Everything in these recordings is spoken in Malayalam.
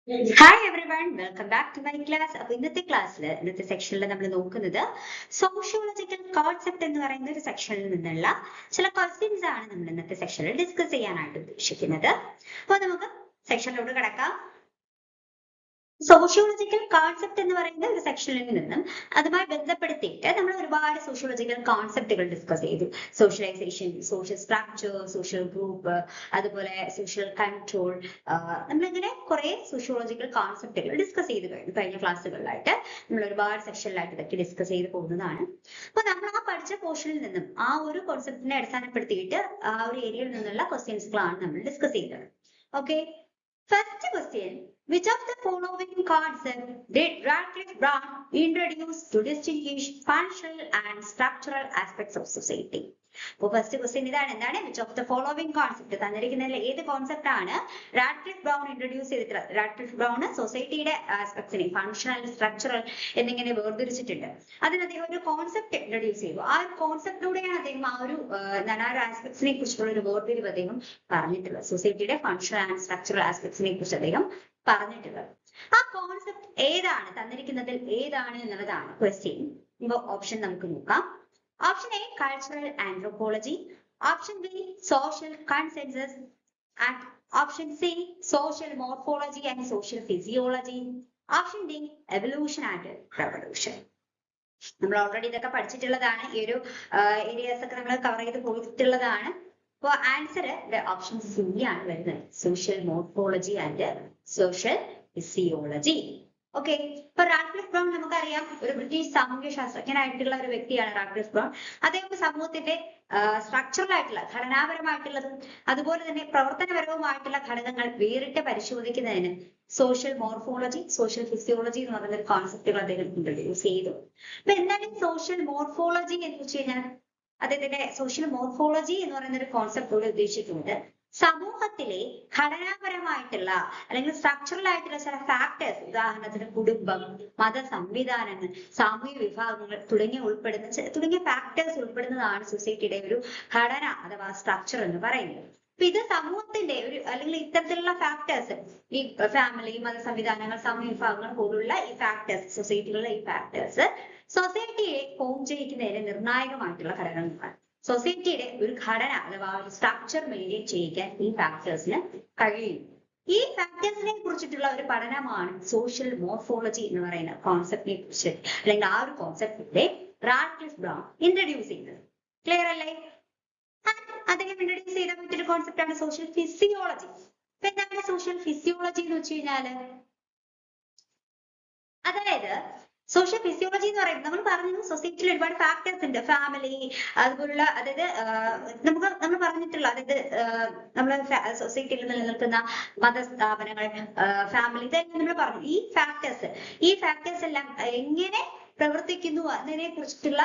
Hi everyone welcome back to my class. അപ്പൊ ഇന്നത്തെ ക്ലാസ്സിൽ ഇന്നത്തെ സെക്ഷനിൽ നമ്മൾ നോക്കുന്നത് സോഷ്യോളജിക്കൽ കോൺസെപ്റ്റ് എന്ന് പറയുന്ന ഒരു സെക്ഷനിൽ നിന്നുള്ള ചില ക്വസ്റ്റ്യൻസ് ആണ് നമ്മൾ ഇന്നത്തെ സെക്ഷനിൽ ഡിസ്കസ് ചെയ്യാനായിട്ട് ഉദ്ദേശിക്കുന്നത്. അപ്പൊ നമുക്ക് സെക്ഷനിലോട്ട് കിടക്കാം. സോഷ്യോളജിക്കൽ കോൺസെപ്റ്റ് എന്ന് പറയുന്ന ഒരു സെക്ഷനിൽ നിന്നും അതുമായി ബന്ധപ്പെടുത്തിയിട്ട് നമ്മൾ ഒരുപാട് സോഷ്യോളജിക്കൽ കോൺസെപ്റ്റുകൾ ഡിസ്കസ് ചെയ്തു. Socialisation, social structure, social group, അതുപോലെ സോഷ്യൽ കൺട്രോൾ. നമ്മളിങ്ങനെ കുറെ സോഷ്യോളജിക്കൽ കോൺസെപ്റ്റുകൾ ഡിസ്കസ് ചെയ്ത് കഴിഞ്ഞ ക്ലാസ്സുകളിലായിട്ട് നമ്മൾ ഒരുപാട് സെക്ഷനിലായിട്ട് ഇതൊക്കെ ഡിസ്കസ് ചെയ്ത് പോകുന്നതാണ്. അപ്പൊ നമ്മൾ ആ പഠിച്ച പോർഷനിൽ നിന്നും ആ ഒരു കോൺസെപ്റ്റിനെ അടിസ്ഥാനപ്പെടുത്തിയിട്ട് ആ ഒരു ഏരിയയിൽ നിന്നുള്ള ക്വസ്റ്റ്യൻസുകളാണ് നമ്മൾ ഡിസ്കസ് ചെയ്തത്. Okay, first question, which of the following concepts did Radcliffe Brown introduce to distinguish functional and structural aspects of society? അപ്പോൾ ഫസ്റ്റ് ക്വസ്റ്റ്യൻ ഇതാണ്, എന്താണ് which of the following concept, തന്നിരിക്കുന്നതിൽ ഏത് കോൺസെപ്റ്റ് ആണ് റാഡ്ക്ലിഫ് ബ്രൗൺ ഇൻട്രൊഡ്യൂസ് ചെയ്തിട്ടുള്ളത്? റാഡ്ക്ലിഫ് ബ്രൗൺ സൊസൈറ്റിയുടെ ആസ്പെക്ട്സിനെ ഫങ്ഷണൽ, സ്ട്രക്ചറൽ എന്നിങ്ങനെ വേർതിരിച്ചിട്ടുണ്ട്. അതിന് അദ്ദേഹം ഒരു കോൺസെപ്റ്റ് ഇൻട്രൊഡ്യൂസ് ചെയ്തു. ആ ഒരു കോൺസെപ്റ്റിലൂടെയാണ് അദ്ദേഹം ആ ഒരു ആസ്പെക്ട്സിനെ കുറിച്ചുള്ള ഒരു വേർതിരിവ് അദ്ദേഹം പറഞ്ഞിട്ടുള്ളത്. സൊസൈറ്റിയുടെ ഫങ്ഷണൽ ആൻഡ് സ്ട്രക്ചറൽ ആസ്പെക്ട്സിനെ കുറിച്ച് അദ്ദേഹം പറഞ്ഞിട്ടുള്ളത്. ആ കോൺസെപ്റ്റ് ഏതാണ്, തന്നിരിക്കുന്നതിൽ ഏതാണ് എന്നുള്ളതാണ് ക്വസ്റ്റ്യൻ. ഇപ്പൊ ഓപ്ഷൻ നമുക്ക് നോക്കാം. Option A, cultural anthropology. Option B, social consensus. And option C, social morphology and social physiology. Option D, evolution and revolution. നമ്മൾ ഓൾറെഡി ഇതൊക്കെ പഠിച്ചിട്ടുള്ളതാണ്. ഈ ഒരു ഏരിയാസ് ഒക്കെ നമ്മൾ കവർ ചെയ്ത് പോയിട്ടുള്ളതാണ്. അപ്പൊ ആൻസർ ഓപ്ഷൻ സി ആണ് വരുന്നത്, social morphology and social physiology. Okay, ഇപ്പൊ റാഡ്ക്ലിഫ് ബ്രൗൺ നമുക്കറിയാം, ഒരു ബ്രിട്ടീഷ് സാമൂഹ്യ ശാസ്ത്രജ്ഞനായിട്ടുള്ള ഒരു വ്യക്തിയാണ് റാഡ്ക്ലിഫ് ബ്രൗൺ. അദ്ദേഹം സമൂഹത്തിന്റെ സ്ട്രക്ചറൽ ആയിട്ടുള്ള, ഘടനാപരമായിട്ടുള്ളതും അതുപോലെ തന്നെ പ്രവർത്തനപരവുമായിട്ടുള്ള ഘടകങ്ങൾ വേറിട്ട് പരിശോധിക്കുന്നതിന് സോഷ്യൽ മോർഫോളജി, സോഷ്യൽ ഫിസിയോളജി എന്ന് പറയുന്ന ഒരു കോൺസെപ്റ്റുകൾ അദ്ദേഹം ഇൻട്രൊഡ്യൂസ് ചെയ്തു. അപ്പൊ എന്താണ് സോഷ്യൽ മോർഫോളജി എന്ന് വെച്ച് കഴിഞ്ഞാൽ, അദ്ദേഹത്തിന്റെ സോഷ്യൽ മോർഫോളജി എന്ന് പറയുന്ന ഒരു കോൺസെപ്റ്റോട് ഉദ്ദേശിക്കുന്നത് സമൂഹത്തിലെ ഘടനാപരമായിട്ടുള്ള അല്ലെങ്കിൽ സ്ട്രക്ചറൽ ആയിട്ടുള്ള ചില ഫാക്ടേഴ്സ്, ഉദാഹരണത്തിന് കുടുംബം, മത സംവിധാനങ്ങൾ, സാമൂഹിക വിഭാഗങ്ങൾ തുടങ്ങിയ ഫാക്ടേഴ്സ് ഉൾപ്പെടുന്നതാണ് സൊസൈറ്റിയുടെ ഒരു ഘടന അഥവാ സ്ട്രക്ചർ എന്ന് പറയുന്നത്. അപ്പൊ ഇത് സമൂഹത്തിന്റെ ഒരു അല്ലെങ്കിൽ ഇത്തരത്തിലുള്ള ഫാക്ടേഴ്സ്, ഈ ഫാമിലി, മത സംവിധാനങ്ങൾ, സാമൂഹിക വിഭാഗങ്ങൾ പോലുള്ള ഈ ഫാക്ടേഴ്സ്, സൊസൈറ്റിയിലുള്ള ഈ ഫാക്ടേഴ്സ് സൊസൈറ്റിയെ ഫോം ചെയ്യിക്കുന്നതിന് നിർണായകമായിട്ടുള്ള ഘടകങ്ങളാണ്. സൊസൈറ്റിയുടെ ഒരു ഘടന അഥവാ ഒരു സ്ട്രക്ചർ മെയിൻറ്റെയിൻ ചെയ്യിക്കാൻ ഈ ഫാക്ടേഴ്സിന് കഴിയും. ഈ ഫാക്ടേഴ്സിനെ കുറിച്ചിട്ടുള്ള ഒരു പഠനമാണ് സോഷ്യൽ മോർഫോളജി എന്ന് പറയുന്ന കോൺസെപ്റ്റിനെ കുറിച്ച്, അല്ലെങ്കിൽ ആ ഒരു കോൺസെപ്റ്റിന്റെ റാഡ്ക്ലിഫ് ബ്രൗൺ ഇൻട്രൊഡ്യൂസ് ചെയ്യുന്നത്. ക്ലിയർ അല്ലേ? അദ്ദേഹം ഇൻട്രൊഡ്യൂസ് ചെയ്ത മറ്റൊരു കോൺസെപ്റ്റ് ആണ് സോഷ്യൽ ഫിസിയോളജി. അപ്പൊ എന്താണ് സോഷ്യൽ ഫിസിയോളജി എന്ന് വെച്ച് കഴിഞ്ഞാല്, അതായത് സോഷ്യൽ ഫിസിയോളജി എന്ന് പറയുമ്പോൾ നമ്മൾ പറഞ്ഞു സൊസൈറ്റിയിൽ ഒരുപാട് ഫാക്ടേഴ്സ് ഉണ്ട്, ഫാമിലി അതുപോലുള്ള, അതായത് നമ്മൾ പറഞ്ഞിട്ടുള്ള, അതായത് നമ്മൾ സൊസൈറ്റിയിൽ നിലനിൽക്കുന്ന മതസ്ഥാപനങ്ങൾ, ഫാമിലി, ഇതെല്ലാം നമ്മൾ പറഞ്ഞു. ഈ ഫാക്ടേഴ്സ് എല്ലാം എങ്ങനെ പ്രവർത്തിക്കുന്നു എന്നതിനെ കുറിച്ചിട്ടുള്ള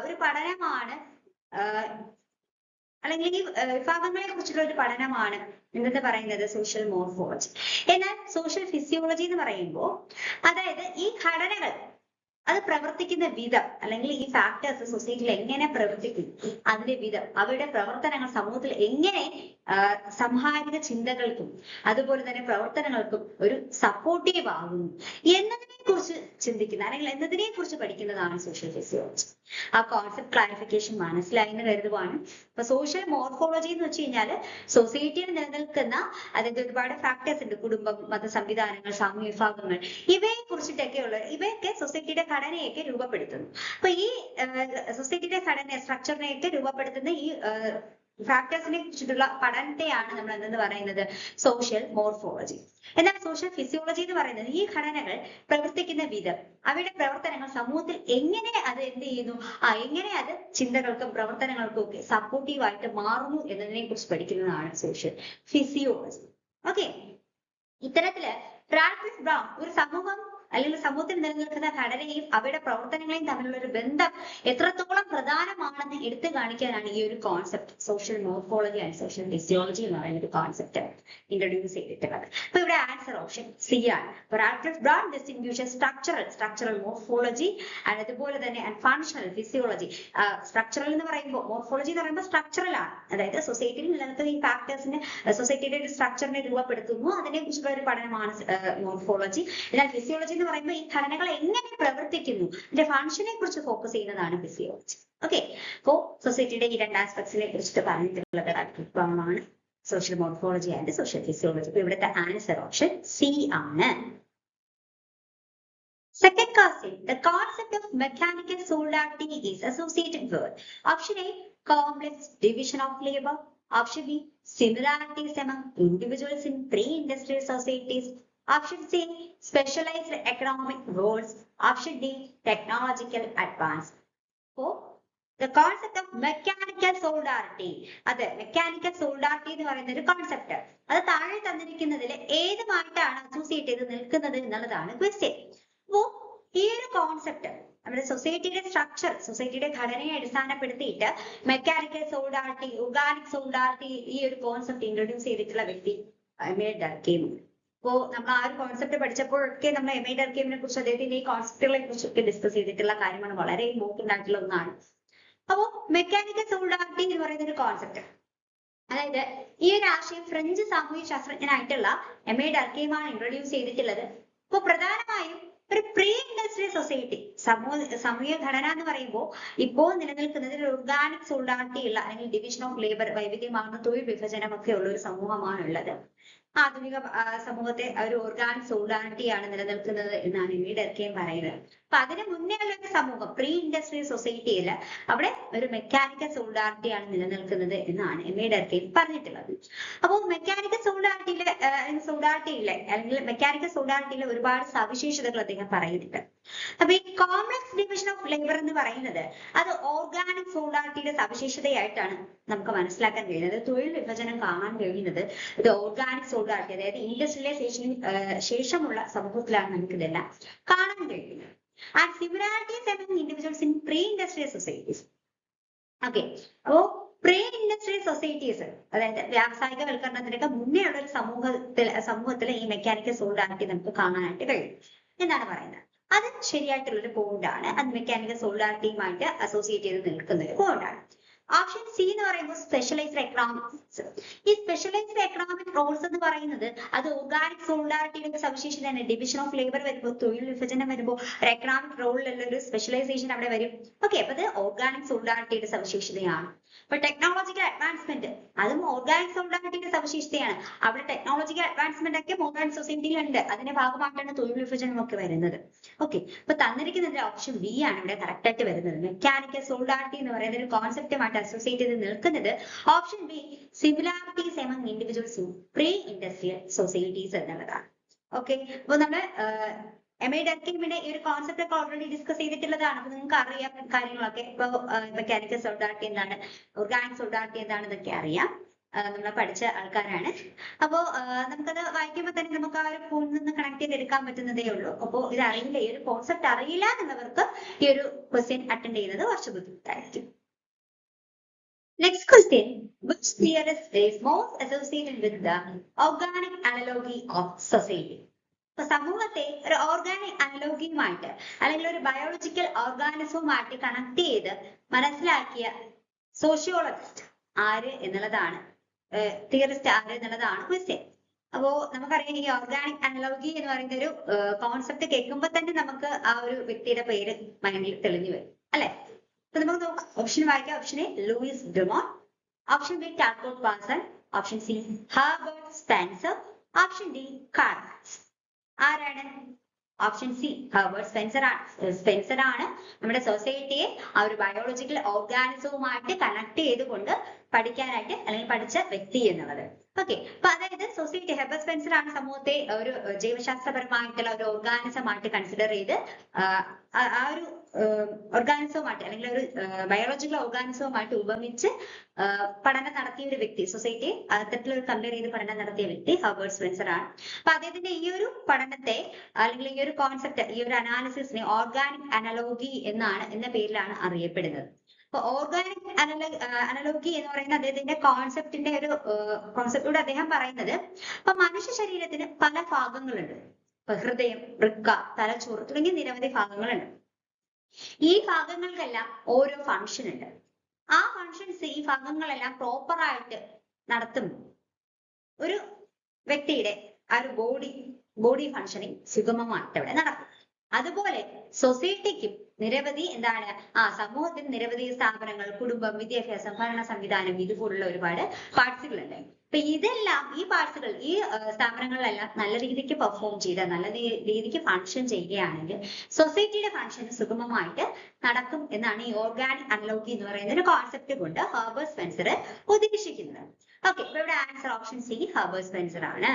ഒരു പഠനമാണ്, അല്ലെങ്കിൽ ഈ വിഭാഗങ്ങളെ കുറിച്ചുള്ള ഒരു പഠനമാണ് എന്തെന്ന് പറയുന്നത് സോഷ്യൽ മോർഫോളജി. എന്നാൽ സോഷ്യൽ ഫിസിയോളജി എന്ന് പറയുമ്പോൾ, അതായത് ഈ ഘടനകൾ അത് പ്രവർത്തിക്കുന്ന വിധം, അല്ലെങ്കിൽ ഈ ഫാക്ടേഴ്സ് സൊസൈറ്റിയിൽ എങ്ങനെ പ്രവർത്തിക്കുന്നു അതിന്റെ വിധം, അവയുടെ പ്രവർത്തനങ്ങൾ സമൂഹത്തിൽ എങ്ങനെ സംഹാരിക ചിന്തകൾക്കും അതുപോലെ തന്നെ പ്രവർത്തനങ്ങൾക്കും ഒരു സപ്പോർട്ടീവ് ആകുന്നു എന്നതിനെ കുറിച്ച് ചിന്തിക്കുന്ന, അല്ലെങ്കിൽ എന്നതിനെ കുറിച്ച് പഠിക്കുന്നതാണ് സോഷ്യൽ ഫിസിയോളജി. ആ കോൺസെപ്റ്റ് ക്ലാരിഫിക്കേഷൻ മനസ്സിലായി എന്ന് കരുതുവാണ്. അപ്പൊ സോഷ്യൽ മോർഫോളജി എന്ന് വെച്ച് കഴിഞ്ഞാൽ സൊസൈറ്റിയിൽ നിലനിൽക്കുന്ന, അതായത് ഒരുപാട് ഫാക്ടേഴ്സ് ഉണ്ട്, കുടുംബം, മത സംവിധാനങ്ങൾ, സാമൂഹ്യ വിഭാഗങ്ങൾ, ഇവയെ കുറിച്ചിട്ടൊക്കെയുള്ള, ഇവയൊക്കെ സൊസൈറ്റിയുടെ ഘടനയൊക്കെ രൂപപ്പെടുത്തുന്നു. അപ്പൊ ഈ സൊസൈറ്റിയുടെ ഘടന, സ്ട്രക്ചറിനെയൊക്കെ രൂപപ്പെടുത്തുന്ന ഈ ഫാക്ടേഴ്സിനെ കുറിച്ചിട്ടുള്ള പഠനത്തെയാണ് നമ്മൾ എന്തെന്ന് പറയുന്നത് സോഷ്യൽ മോർഫോളജി. എന്നാൽ സോഷ്യൽ ഫിസിയോളജി എന്ന് പറയുന്നത് ഈ ഘടനകൾ പ്രവർത്തിക്കുന്ന വിധം, അവയുടെ പ്രവർത്തനങ്ങൾ സമൂഹത്തിൽ എങ്ങനെ അത് എന്ത് ചെയ്യുന്നു, എങ്ങനെ അത് ചിന്തകൾക്കും പ്രവർത്തനങ്ങൾക്കും ഒക്കെ സപ്പോർട്ടീവായിട്ട് മാറുന്നു എന്നതിനെ കുറിച്ച് പഠിക്കുന്നതാണ് സോഷ്യൽ ഫിസിയോളജി. ഓക്കെ, ഇത്തരത്തില് റാഡ്ക്ലിഫ് ബ്രൗൺ ഒരു സമൂഹം അല്ലെങ്കിൽ സമൂഹത്തിൽ നിലനിൽക്കുന്ന ഘടനയും അവയുടെ പ്രവർത്തനങ്ങളെയും തമ്മിലുള്ള ഒരു ബന്ധം എത്രത്തോളം പ്രധാനമാണെന്ന് എടുത്തു കാണിക്കാനാണ് ഈ ഒരു concept social morphology and social physiology എന്ന് പറയുന്ന ഒരു കോൺസെപ്റ്റ് ഇൻട്രൊഡ്യൂസ് ചെയ്തിട്ടുള്ളത്. അപ്പൊ ഇവിടെ ആൻസർ ഓപ്ഷൻ സി ആണ്. Radcliffe Brown distinguishes structural morphology and അതുപോലെ തന്നെ and functional physiology. സ്ട്രക്ചറൽ എന്ന് പറയുമ്പോൾ മോർഫോളജി എന്ന് പറയുമ്പോൾ സ്ട്രക്ചറൽ ആണ്, അതായത് സൊസൈറ്റിയിൽ നിലനിൽക്കുന്ന ഈ ഫാക്ടേഴ്സിനെ സൊസൈറ്റിയുടെ ഒരു സ്ട്രക്ചറിനെ രൂപപ്പെടുത്തുന്നു, അതിനെ കുറിച്ചുള്ള ഒരു പഠനമാണ് മോർഫോളജി. എന്നാൽ ഫിസിയോളജി എന്ന് പറയുമ്പോൾ ഈ ഘടനകൾ എങ്ങനെ പ്രവർത്തിക്കുന്നു ഇതിന്റെ ഫംഗ്ഷനെ കുറിച്ച് ഫോക്കസ് ചെയ്യുന്നതാണ് ഫിസിയോളജി. ഓക്കെ, അപ്പോ സൊസൈറ്റിയുടെ ഈ രണ്ട് ആസ്പെക്ട്സിനെ കുറിച്ചിട്ട് പറഞ്ഞിട്ടുള്ളത് Radcliffe Brown ആണ്, social morphology and social physiology. അപ്പൊ ഇവിടുത്തെ ആൻസർ ഓപ്ഷൻ സി ആണ്. Second question, the concept of mechanical solidarity is associated with option A, complex division of labor, option B, similarities among individuals in pre-industrial societies, option C, specialized economic roles, option D, technological advance. So, the concept of mechanical solidarity, അത് മെക്കാനിക്കൽ സോളിഡാരിറ്റി എന്ന് പറയുന്ന ഒരു കോൺസെപ്റ്റ്, അത് താഴെ തന്നിരിക്കുന്നതിൽ ഏതുമായിട്ടാണ് അസോസിയേറ്റ് ചെയ്ത് നിൽക്കുന്നത് എന്നുള്ളതാണ് ക്വസ്റ്റ്യൻ. അപ്പോ ഈ ഒരു കോൺസെപ്റ്റ് നമ്മുടെ സൊസൈറ്റിയുടെ സ്ട്രക്ചർ, സൊസൈറ്റിയുടെ ഘടനയെ അടിസ്ഥാനപ്പെടുത്തിയിട്ട് മെക്കാനിക്കൽ സോളിഡാരിറ്റി, ഓർഗാനിക് സോളിഡാരിറ്റി ഈ ഒരു കോൺസെപ്റ്റ് ഇൻട്രൊഡ്യൂസ് ചെയ്തിട്ടുള്ള വ്യക്തി എമൈൽ ഡർക്കെയിം. അപ്പോ നമ്മൾ ആ ഒരു കോൺസെപ്റ്റ് പഠിച്ചപ്പോഴൊക്കെ നമ്മൾ എമൈൽ ഡർക്കെയിമിനെ കുറിച്ച് അദ്ദേഹത്തിന്റെ ഈ കോൺസെപ്റ്റുകളെ കുറിച്ചൊക്കെ ഡിസ്കസ് ചെയ്തിട്ടുള്ള കാര്യമാണ്, വളരെ ഇമ്പോർട്ടന്റ് ആയിട്ടുള്ള ഒന്നാണ്. അപ്പോ മെക്കാനിക്കൽ സോളിഡാരിറ്റി എന്ന് പറയുന്ന ഒരു കോൺസെപ്റ്റ്, അതായത് ഈ ഒരു ആശയം ഫ്രഞ്ച് സാമൂഹ്യ ശാസ്ത്രജ്ഞനായിട്ടുള്ള എമൈൽ ഡർക്കെയിമാണ് ഇൻട്രൊഡ്യൂസ് ചെയ്തിട്ടുള്ളത്. അപ്പൊ പ്രധാനമായും ഒരു പ്രീ ഇൻഡസ്ട്രിയൽ സൊസൈറ്റി സാമൂഹിക ഘടന എന്ന് പറയുമ്പോൾ ഇപ്പോൾ നിലനിൽക്കുന്നത് ഒരു ഓർഗാനിക് സോളിഡാരിറ്റി ഉള്ള അല്ലെങ്കിൽ ഡിവിഷൻ ഓഫ് ലേബർ, വൈവിധ്യമാർന്ന തൊഴിൽ വിഭജനം ഒക്കെ ഉള്ള ഒരു സമൂഹമാണുള്ളത്. ആധുനിക സമൂഹത്തെ ഒരു ഓർഗാനിക് സോളിഡാരിറ്റിയാണ് നിലനിൽക്കുന്നത് എന്നാണ് എമൈൽ ഡർക്കെയിം പറയുന്നത്. അപ്പൊ അതിന് മുന്നേ ഉള്ള ഒരു സമൂഹം പ്രീ ഇൻഡസ്ട്രിയൽ സൊസൈറ്റിയിൽ അവിടെ ഒരു മെക്കാനിക്കൽ സോളിഡാരിറ്റിയാണ് നിലനിൽക്കുന്നത് എന്നാണ് എമൈൽ ഡർക്കെയിം പറഞ്ഞിട്ടുള്ളത്. അപ്പോൾ മെക്കാനിക്കൽ സോളിഡാരിറ്റിയിലെ അല്ലെങ്കിൽ മെക്കാനിക്കൽ സോളിഡാരിറ്റിയിലെ ഒരുപാട് സവിശേഷതകൾ അദ്ദേഹം പറയുന്നുണ്ട്. അപ്പൊ ഈ കോംപ്ലക്സ് ഡിവിഷൻ ഓഫ് ലേബർ എന്ന് പറയുന്നത് അത് ഓർഗാനിക് സോളിഡാരിറ്റിയുടെ സവിശേഷതയായിട്ടാണ് നമുക്ക് മനസ്സിലാക്കാൻ കഴിയുന്നത്. തൊഴിൽ വിഭജനം കാണാൻ കഴിയുന്നത് ഇത് ഓർഗാനിക് സോളിഡാരിറ്റി, അതായത് ഇൻഡസ്ട്രിയലൈസേഷന് ശേഷമുള്ള സമൂഹത്തിലാണ് നമുക്ക് ഇതെല്ലാം കാണാൻ കഴിയുന്നത്. And similarities among individuals in pre-industrial societies. Okay, അപ്പോ പ്രീ ഇൻഡസ്ട്രിയൽ സൊസൈറ്റീസ്, അതായത് വ്യാവസായികവൽക്കരണത്തിനൊക്കെ മുന്നേ ഉള്ള ഒരു സമൂഹത്തിൽ ഈ മെക്കാനിക്കൽ സോളിഡാരിറ്റി നമുക്ക് കാണാനായിട്ട് കഴിയും എന്നാണ് പറയുന്നത്. അത് ശരിയായിട്ടുള്ള ഒരു പോയിന്റ് ആണ്, അത് മെക്കാനിക്കൽ സോളിഡാരിറ്റിയുമായിട്ട് അസോസിയേറ്റ് ചെയ്ത് നിൽക്കുന്ന ഒരു പോയിന്റ് ആണ്. ഓപ്ഷൻ സി എന്ന് പറയുമ്പോൾ സ്പെഷ്യലൈസ്ഡ് എക്കണോമിക്സ്. ഈ സ്പെഷ്യലൈസ്ഡ് എക്കണോമിക് റോൾസ് എന്ന് പറയുന്നത് അത് ഓർഗാനിക് സോളിഡാരിറ്റിയുടെ സവിശേഷതയാണ്. ഡിവിഷൻ ഓഫ് ലേബർ വരുമ്പോൾ, തൊഴിൽ വിഭജനം വരുമ്പോൾ ഒരു എക്കണോമിക് റോളിലുള്ള ഒരു സ്പെഷ്യലൈസേഷൻ അവിടെ വരും. ഓക്കെ, അപ്പൊ അത് ഓർഗാനിക് സോളിഡാരിറ്റിയുടെ സവിശേഷതയാണ്. ഇപ്പൊ ടെക്നോളജിക്കൽ അഡ്വാൻസ്മെന്റ്, അതും ഓർഗാനിക് സോളിഡാരിറ്റിയുടെ സവിശേഷതയാണ്. അവിടെ ടെക്നോളജിക്കൽ അഡ്വാൻസ്മെന്റ് ഒക്കെ മോഡേൺ സൊസൈറ്റിയിൽ ഉണ്ട്, അതിന്റെ ഭാഗമായിട്ടാണ് തൊഴിൽ വിഭജനം ഒക്കെ വരുന്നത്. ഓക്കെ, അപ്പൊ തന്നിരിക്കുന്നതിന്റെ ഓപ്ഷൻ ബി ആണ് ഇവിടെ കറക്റ്റ് ആയിട്ട് വരുന്നത്. മെക്കാനിക്കൽ സോളിഡാരിറ്റി എന്ന് പറയുന്ന ഒരു കോൺസെപ്റ്റുമായിട്ട് അസോസിയേറ്റ് ചെയ്ത് നിൽക്കുന്നത് option B, similarities among individuals in pre-industrial societies എന്നുള്ളതാണ്. ഓക്കെ, അപ്പൊ നമ്മള് എമൈൽ ഡർക്കെയിമിന്റെ ഈ ഒരു കോൺസെപ്റ്റ് ഒക്കെ ഓൾറെഡി ഡിസ്കസ് ചെയ്തിട്ടുള്ളതാണ്. അപ്പൊ നിങ്ങൾക്ക് അറിയാം കാര്യങ്ങളൊക്കെ. ഇപ്പൊ മെക്കാനിക്കൽ സോളിഡാരിറ്റി എന്താണ്, ഓർഗാനിക് സോളിഡാരിറ്റി എന്താണെന്നൊക്കെ അറിയാം, നമ്മൾ പഠിച്ച ആൾക്കാരാണ്. അപ്പോ നമുക്കത് വായിക്കുമ്പോൾ തന്നെ നമുക്ക് ആ ഒരു ഫോണിൽ നിന്ന് കണക്ട് ചെയ്തെടുക്കാൻ പറ്റുന്നതേ ഉള്ളൂ. അപ്പോൾ ഇത് അറിയില്ല, ഈ ഒരു കോൺസെപ്റ്റ് അറിയില്ല എന്നുള്ളവർക്ക് ഈ ഒരു ക്വസ്റ്റ്യൻ അറ്റൻഡ് ചെയ്യുന്നത് കുറച്ച് ബുദ്ധിമുട്ടായിരിക്കും. Next question, which theorist is most associated with the organic analogy of society? ഇപ്പൊ സമൂഹത്തെ ഒരു ഓർഗാനിക് അനലോഗിയുമായിട്ട് അല്ലെങ്കിൽ ഒരു ബയോളജിക്കൽ ഓർഗാനിസവുമായിട്ട് കണക്ട് ചെയ്ത് മനസ്സിലാക്കിയ സോഷ്യോളജിസ്റ്റ് ആര് എന്നുള്ളതാണ്, തിയറിസ്റ്റ് ആര് എന്നുള്ളതാണ് ക്വസ്റ്റ്യൻ. അപ്പോ നമുക്കറിയാം ഈ ഓർഗാനിക് അനലോഗി എന്ന് പറയുന്ന ഒരു കോൺസെപ്റ്റ് കേൾക്കുമ്പോൾ തന്നെ നമുക്ക് ആ ഒരു വ്യക്തിയുടെ പേര് മൈൻഡിൽ തെളിഞ്ഞു വരും, അല്ലെ? അപ്പൊ നമുക്ക് നോക്കാം. ഓപ്ഷൻ വായിക്കാം. Option A Louis Dumont, option B Talbot Parson, option C Herbert Spencer, option D Karl Marx. ആരാണ്? ഓപ്ഷൻ സി ഹെർബർട്ട് സ്പെൻസർ ആണ് നമ്മുടെ സൊസൈറ്റിയെ ആ ഒരു ബയോളജിക്കൽ ഓർഗാനിസവുമായിട്ട് കണക്ട് ചെയ്തുകൊണ്ട് പഠിക്കാനായിട്ട് അല്ലെങ്കിൽ പഠിച്ച വ്യക്തി എന്നുള്ളത്. ഓക്കെ, അപ്പൊ അതായത് സൊസൈറ്റി ഹെർബർട്ട് സ്പെൻസർ ആണ് സമൂഹത്തെ ഒരു ജൈവശാസ്ത്രപരമായിട്ടുള്ള ഒരു ഓർഗാനിസമായിട്ട് കൺസിഡർ ചെയ്ത് ആ ഒരു ഓർഗാനിസവുമായിട്ട് അല്ലെങ്കിൽ ഒരു ബയോളജിക്കൽ ഓർഗാനിസവുമായിട്ട് ഉപമിച്ച് പഠനം നടത്തിയ ഒരു വ്യക്തി, സൊസൈറ്റി അത്തരത്തിലൊരു കമ്പയർ ചെയ്ത് പഠനം നടത്തിയ വ്യക്തി ഹെർബർട്ട് സ്പെൻസർ ആണ്. അപ്പൊ അദ്ദേഹത്തിന്റെ ഈ ഒരു പഠനത്തെ അല്ലെങ്കിൽ ഈ ഒരു കോൺസെപ്റ്റ്, ഈ ഒരു അനാലിസിസിനെ ഓർഗാനിക് അനലോഗി എന്ന പേരിലാണ് അറിയപ്പെടുന്നത്. അപ്പൊ ഓർഗാനിക് അനലോഗി എന്ന് പറയുന്ന അദ്ദേഹത്തിന്റെ കോൺസെപ്റ്റിന്റെ ഒരു കോൺസെപ്റ്റിലൂടെ അദ്ദേഹം പറയുന്നത്, ഇപ്പൊ മനുഷ്യ ശരീരത്തിന് പല ഭാഗങ്ങളുണ്ട്. ഇപ്പൊ ഹൃദയം, വൃക്ക, തലച്ചോറ് തുടങ്ങിയ നിരവധി ഭാഗങ്ങളുണ്ട്. ഈ ഭാഗങ്ങൾക്കെല്ലാം ഓരോ ഫങ്ഷൻ ഉണ്ട്. ആ ഫങ്ഷൻസ്, ഈ ഭാഗങ്ങളെല്ലാം പ്രോപ്പർ ആയിട്ട് നടത്തുമ്പോൾ ഒരു വ്യക്തിയുടെ ആ ഒരു ബോഡി ഫങ്ഷനിങ് സുഗമമായിട്ട് അവിടെ നടക്കും. അതുപോലെ സൊസൈറ്റിക്കും നിരവധി സമൂഹത്തിൽ നിരവധി സ്ഥാപനങ്ങൾ, കുടുംബം, വിദ്യാഭ്യാസം, ഭരണ സംവിധാനം, ഇതുപോലുള്ള ഒരുപാട് പാർട്സുകളുണ്ട്. അപ്പൊ ഇതെല്ലാം, ഈ പാർട്സുകൾ, ഈ സ്ഥാപനങ്ങളിലെല്ലാം നല്ല രീതിക്ക് പെർഫോം ചെയ്ത, നല്ല രീതിക്ക് ഫങ്ഷൻ ചെയ്യുകയാണെങ്കിൽ സൊസൈറ്റിയുടെ ഫങ്ഷൻ സുഗമമായിട്ട് നടക്കും എന്നാണ് ഈ ഓർഗാനിക് അനലോഗി എന്ന് പറയുന്ന ഒരു കോൺസെപ്റ്റ് കൊണ്ട് ഹെർബർട്ട് സ്പെൻസർ ഉദ്ദേശിക്കുന്നത്. ഓക്കെ, ഇപ്പൊ ഇവിടെ answer option C Herbert Spencer ആണ്.